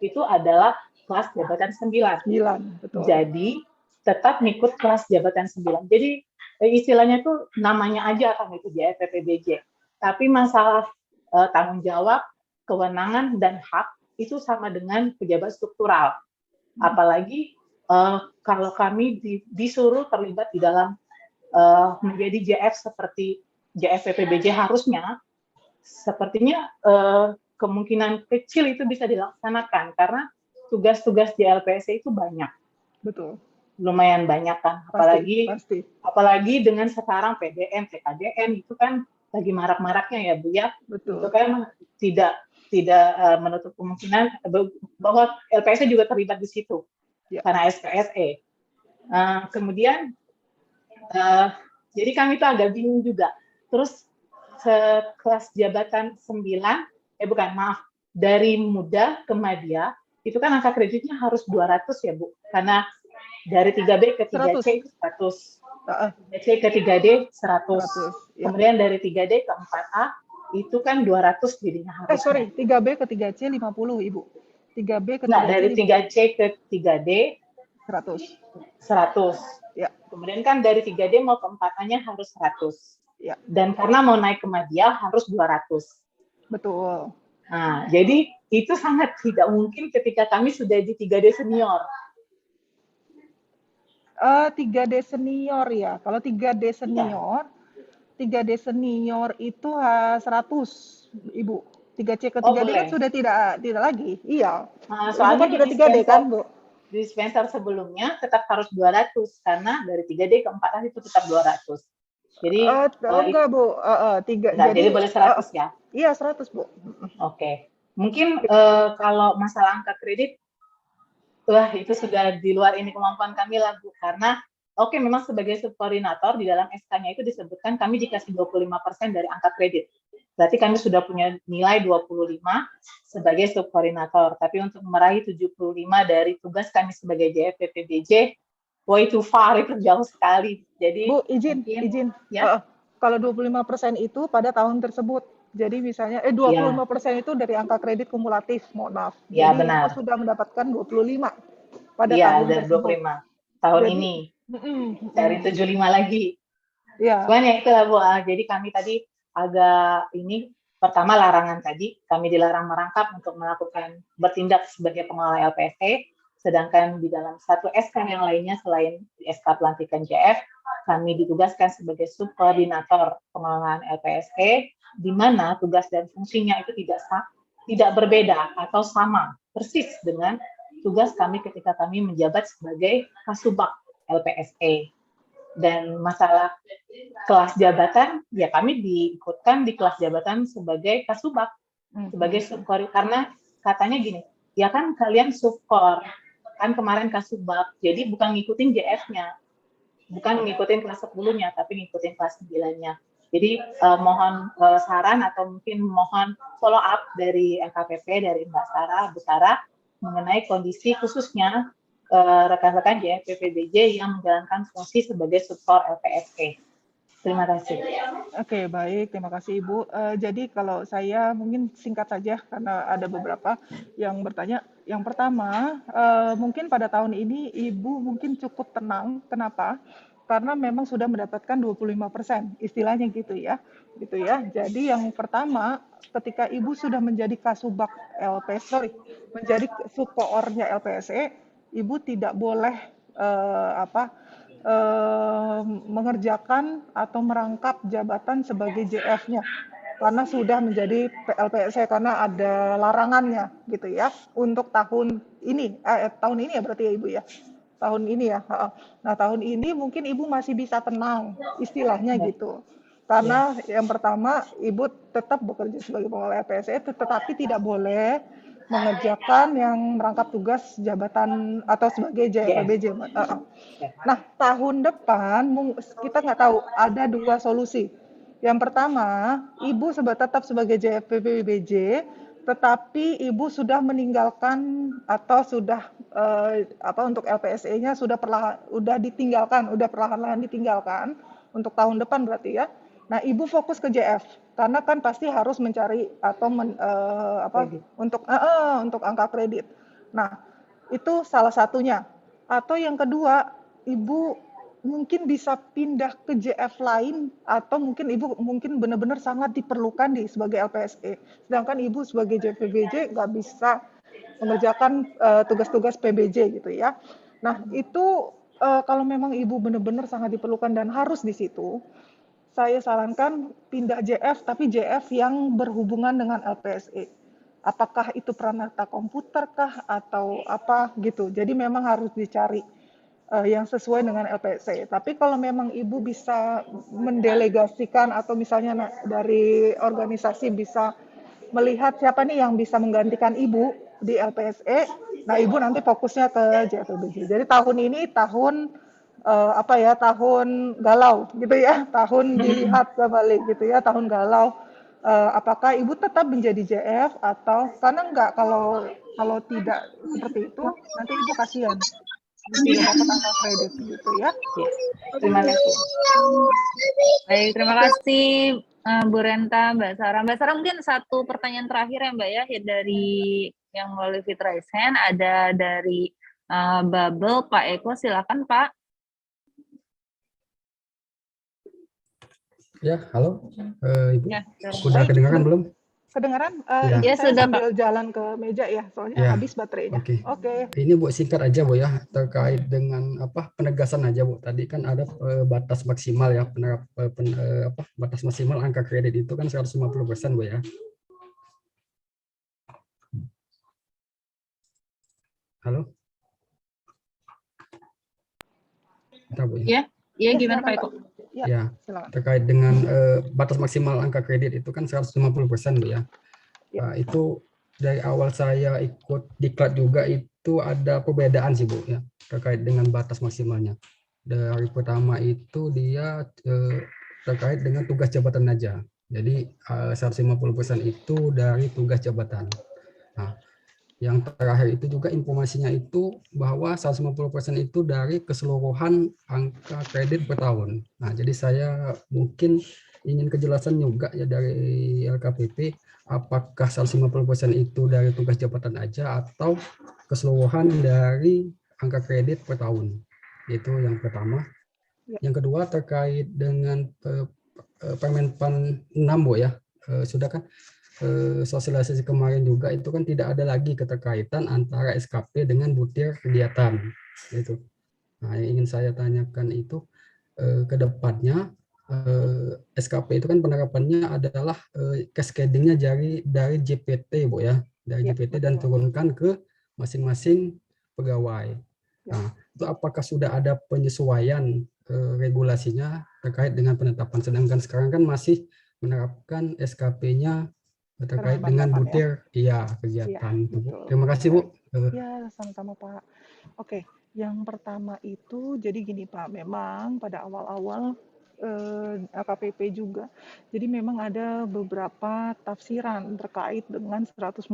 itu adalah kelas jabatan 9. Betul. Jadi, tetap ngikut kelas jabatan 9. Jadi, istilahnya tuh namanya aja kan itu JFPPBJ. Tapi masalah tanggung jawab, kewenangan, dan hak itu sama dengan pejabat struktural. Apalagi kalau kami disuruh terlibat di dalam menjadi JF seperti JFPPBJ harusnya, sepertinya kemungkinan kecil itu bisa dilaksanakan karena tugas-tugas di LPSE itu banyak. Betul. Lumayan banyak kan, apalagi dengan sekarang PDN, TKDN itu kan lagi marak-maraknya ya Bu ya. Betul. Itu kan tidak menutup kemungkinan bahwa LPSE juga terlibat di situ karena SPSE. Kemudian jadi kami itu agak bingung juga. Terus kelas jabatan 9, dari muda ke madya itu kan angka kreditnya harus 200 ya Bu, karena dari 3B ke 3C itu 100, 3C ke 3D 100, kemudian dari 3D ke 4A itu kan 200 jadinya harus. 3B ke 3C 50 Ibu. 3B ke 3C. Nah, dari 3C ke 3D 100. Ya. Kemudian kan dari 3D mau ke 4A-nya harus 100. Ya. Dan karena mau naik ke madya harus 200. Betul. Nah, jadi itu sangat tidak mungkin ketika kami sudah di 3D senior. 3D senior ya. Kalau 3D senior, 3D senior itu 100, Ibu. 3C ke 3D kan sudah tidak lagi. Iya. Soalnya sudah 3D kan, Bu? Di semester sebelumnya tetap harus 200 karena dari 3D ke 4A itu tetap 200. Jadi enggak, Bu. Jadi boleh 100 ya? Iya, 100, Bu. Oke. Mungkin kalau masalah angka kredit itu sudah di luar ini kemampuan kami lah Bu, karena memang sebagai subkoordinator di dalam SK-nya itu disebutkan kami dikasih 25% dari angka kredit. Berarti kami sudah punya nilai 25 sebagai subkoordinator, tapi untuk meraih 75 dari tugas kami sebagai JFPPBJ, itu jauh sekali. Jadi Bu, izin. Ya. Kalau 25% itu pada tahun tersebut. Jadi misalnya 25% itu dari angka kredit kumulatif, mohon maaf. Ya, jadi benar. kita sudah mendapatkan 25 pada tahun dari tersebut. 25 tahun jadi, ini. Dari 75 lagi. Ya. Cuman ya itulah Bu, jadi kami tadi agak pertama larangan tadi, kami dilarang merangkap untuk bertindak sebagai pengelola LPSE. Sedangkan di dalam satu SK yang lainnya selain SK pelantikan JF, kami ditugaskan sebagai subkoordinator pengelolaan LPSE, di mana tugas dan fungsinya itu tidak berbeda atau sama persis dengan tugas kami ketika kami menjabat sebagai Kasubag LPSE. Dan masalah kelas jabatan, ya kami diikutkan di kelas jabatan sebagai Kasubag, sebagai subkor, karena katanya gini, ya kan kalian subkor, kan kemarin Kasubag, jadi bukan ngikutin JF-nya, bukan ngikutin kelas 10-nya, tapi ngikutin kelas 9-nya. Jadi mohon saran atau mungkin mohon follow up dari LKPP, dari Mbak Sarah, Bu Sarah, mengenai kondisi khususnya rekan-rekan JFP PBJ yang menjalankan fungsi sebagai subkor LPSE. Terima kasih. Oke, baik. Terima kasih, Ibu. Jadi kalau saya mungkin singkat saja karena ada beberapa yang bertanya. Yang pertama, mungkin pada tahun ini Ibu mungkin cukup tenang. Kenapa? Karena memang sudah mendapatkan 25%, istilahnya gitu ya. Gitu ya. Jadi yang pertama, ketika Ibu sudah menjadi Kasubag menjadi subkoornya LPSE, Ibu tidak boleh mengerjakan atau merangkap jabatan sebagai JF-nya karena sudah menjadi LPSE, karena ada larangannya gitu ya untuk tahun ini ya berarti ya Ibu ya, tahun ini ya. Nah tahun ini mungkin Ibu masih bisa tenang istilahnya gitu, karena yang pertama Ibu tetap bekerja sebagai pengelola LPSE tetapi tidak boleh mengerjakan yang merangkap tugas jabatan atau sebagai JFPBJ. Nah, tahun depan kita nggak tahu, ada dua solusi. Yang pertama, Ibu tetap sebagai JFPBJ, tetapi Ibu sudah meninggalkan atau sudah untuk LPSE-nya sudah perlahan-lahan ditinggalkan untuk tahun depan berarti ya. Nah, Ibu fokus ke JF karena kan pasti harus mencari atau untuk angka kredit. Nah, itu salah satunya. Atau yang kedua, Ibu mungkin bisa pindah ke JF lain atau mungkin Ibu benar-benar sangat diperlukan sebagai LPSE. Sedangkan Ibu sebagai JFPBJ nggak bisa mengerjakan tugas-tugas PBJ gitu ya. Nah, itu kalau memang Ibu benar-benar sangat diperlukan dan harus di situ, saya sarankan pindah JF, tapi JF yang berhubungan dengan LPSE. Apakah itu Pranata Komputer kah atau apa gitu. Jadi memang harus dicari yang sesuai dengan LPSE. Tapi kalau memang Ibu bisa mendelegasikan atau misalnya dari organisasi bisa melihat siapa nih yang bisa menggantikan Ibu di LPSE, nah Ibu nanti fokusnya ke JFPBJ. Jadi tahun ini tahun tahun galau gitu ya, tahun dilihat kembali gitu ya, tahun galau. Apakah Ibu tetap menjadi JF atau karena enggak, kalau tidak seperti itu nanti Ibu kasihan tidak dapat angka kredit gitu ya. Terima kasih. Baik, terima kasih Bu Renta, Mbak Sarah. Mbak Sarah mungkin satu pertanyaan terakhir ya Mbak ya, dari yang melalui Fit Raise Hand, ada dari Bubble, Pak Eko, silakan Pak. Ya, halo, Ibu. Ya, Sudah kedengaran belum? Kedengaran? Ya, saya sudah, sambil jalan ke meja ya, soalnya habis baterainya. Oke. Ini Bu singkat aja Bu ya, terkait dengan penegasan aja Bu. Tadi kan ada batas maksimal ya, batas maksimal angka kredit itu kan 150% Bu ya. Halo? Bentar, Bu ya. Iya gimana Pak Eko? Ya, terkait dengan batas maksimal angka kredit itu kan 150% Bu ya. Nah, itu dari awal saya ikut diklat juga itu ada perbedaan sih Bu ya, terkait dengan batas maksimalnya. Dari pertama itu dia terkait dengan tugas jabatan aja. Jadi 150% itu dari tugas jabatan. Nah, yang terakhir itu juga informasinya itu bahwa 150% itu dari keseluruhan angka kredit per tahun. Nah, jadi saya mungkin ingin kejelasan juga ya dari LKPP, apakah 150% itu dari tugas jabatan aja atau keseluruhan dari angka kredit per tahun. Itu yang pertama. Yang kedua terkait dengan Permenpan 6 Bu ya. Sudah kan sosialisasi kemarin juga itu kan tidak ada lagi keterkaitan antara SKP dengan butir kegiatan itu. Nah, yang ingin saya tanyakan itu ke depannya SKP itu kan penerapannya adalah cascading-nya dari JPT, Bu ya, dari JPT dan turunkan ke masing-masing pegawai. Nah, itu apakah sudah ada penyesuaian regulasinya terkait dengan penetapan, sedangkan sekarang kan masih menerapkan SKP-nya terkait dengan butir kegiatan. Terima kasih, Bu. Ya, sama-sama Pak. Oke, yang pertama itu jadi gini Pak, memang pada awal-awal LKPP juga. Jadi memang ada beberapa tafsiran terkait dengan 150%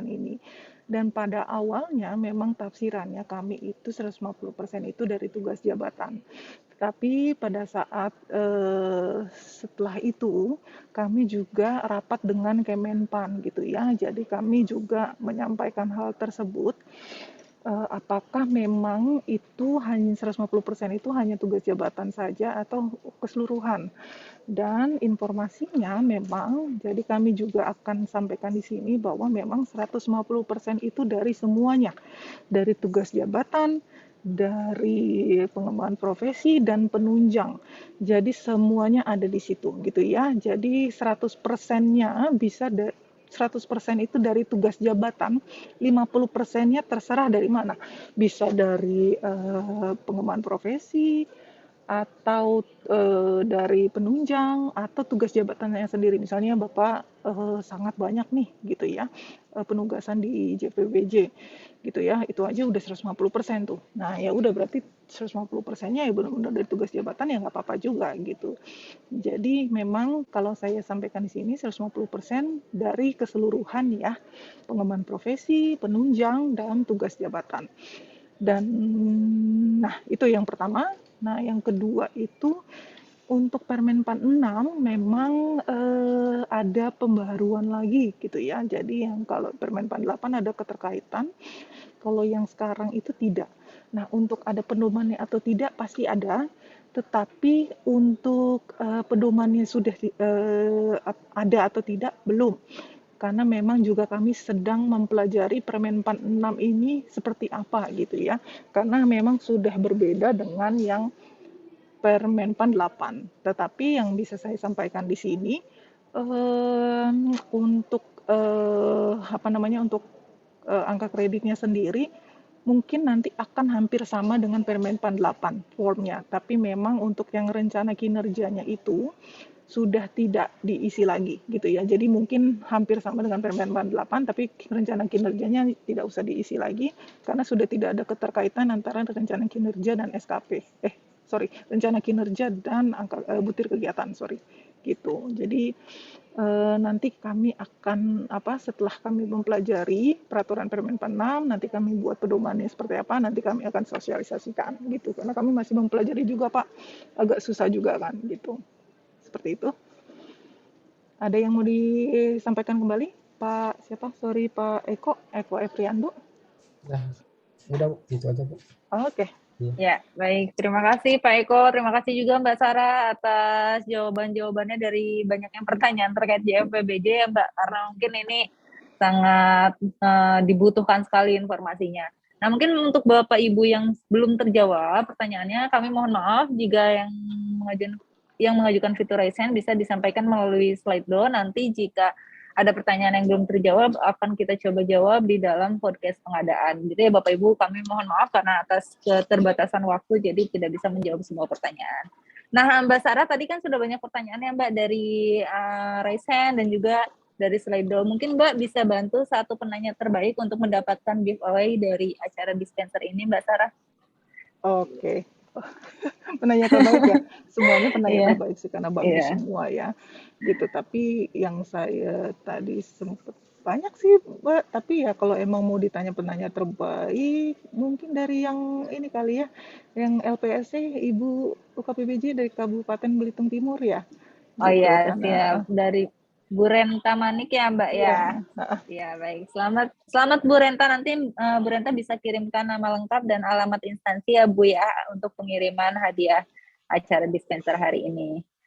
ini. Dan pada awalnya memang tafsirannya kami itu 150% itu dari tugas jabatan. Tapi pada saat setelah itu kami juga rapat dengan Kemenpan gitu ya. Jadi kami juga menyampaikan hal tersebut. Apakah memang itu hanya 150% itu hanya tugas jabatan saja atau keseluruhan? Dan informasinya memang, jadi kami juga akan sampaikan di sini bahwa memang 150% itu dari semuanya, dari tugas jabatan, dari pengembangan profesi dan penunjang. Jadi semuanya ada di situ gitu ya. Jadi 100%-nya bisa 100% itu dari tugas jabatan, 50%-nya terserah dari mana. Bisa dari pengembangan profesi, atau dari penunjang, atau tugas jabatannya sendiri. Misalnya Bapak sangat banyak nih gitu ya, penugasan di JPBJ gitu ya, itu aja udah 150% tuh. Nah ya udah berarti 150%-nya ya benar-benar dari tugas jabatan ya nggak apa-apa juga gitu. Jadi memang kalau saya sampaikan di sini 150% dari keseluruhan ya, pengembangan profesi, penunjang, dan tugas jabatan. Dan nah itu yang pertama. Nah yang kedua itu untuk Permenpan 6 memang ada pembaharuan lagi gitu ya. Jadi yang kalau Permenpan 8 ada keterkaitan, kalau yang sekarang itu tidak. Nah untuk ada pedomannya atau tidak pasti ada, tetapi untuk pedomannya sudah ada atau tidak belum. Karena memang juga kami sedang mempelajari Permenpan 6 ini seperti apa gitu ya. Karena memang sudah berbeda dengan yang Permenpan 8. Tetapi yang bisa saya sampaikan di sini untuk untuk angka kreditnya sendiri mungkin nanti akan hampir sama dengan Permenpan 8 formnya. Tapi memang untuk yang rencana kinerjanya itu sudah tidak diisi lagi gitu ya. Jadi mungkin hampir sama dengan Permenpan 8 tapi rencana kinerjanya tidak usah diisi lagi karena sudah tidak ada keterkaitan antara rencana kinerja dan SKP. Rencana kinerja dan butir kegiatan, gitu. Jadi nanti kami akan setelah kami mempelajari peraturan Permenpan 6, nanti kami buat pedomannya seperti apa, nanti kami akan sosialisasikan gitu. Karena kami masih mempelajari juga Pak, agak susah juga kan gitu. Seperti itu. Ada yang mau disampaikan kembali? Pak Eko Efriando. Ya, udah itu aja Bu. Oke. Ya, baik. Terima kasih Pak Eko. Terima kasih juga Mbak Sarah atas jawaban-jawabannya dari banyaknya pertanyaan terkait JFPBJ ya Mbak. Karena mungkin ini sangat dibutuhkan sekali informasinya. Nah, mungkin untuk Bapak Ibu yang belum terjawab pertanyaannya, kami mohon maaf jika yang mengajukan fitur raise hand bisa disampaikan melalui Slido. Nanti jika ada pertanyaan yang belum terjawab, akan kita coba jawab di dalam podcast pengadaan. Jadi ya Bapak Ibu, kami mohon maaf karena atas keterbatasan waktu, jadi tidak bisa menjawab semua pertanyaan. Nah, Mbak Sarah, tadi kan sudah banyak pertanyaan ya Mbak dari raise hand dan juga dari Slido. Mungkin Mbak bisa bantu satu penanya terbaik untuk mendapatkan giveaway dari acara dispenser ini, Mbak Sarah. Oke. Penanya terbaik ya, semuanya penanya terbaik sih karena bagus semua ya gitu. Tapi yang saya tadi sempat banyak sih Mbak, tapi ya kalau emang mau ditanya penanya terbaik mungkin dari yang ini kali ya, yang LPSC Ibu UKPBJ dari Kabupaten Belitung Timur ya gitu, oh iya siap, dari Bu Renta Manik ya Mbak ya. Ya baik, selamat Bu Renta, nanti Bu Renta bisa kirimkan nama lengkap dan alamat instansi ya Bu ya untuk pengiriman hadiah acara dispenser hari ini.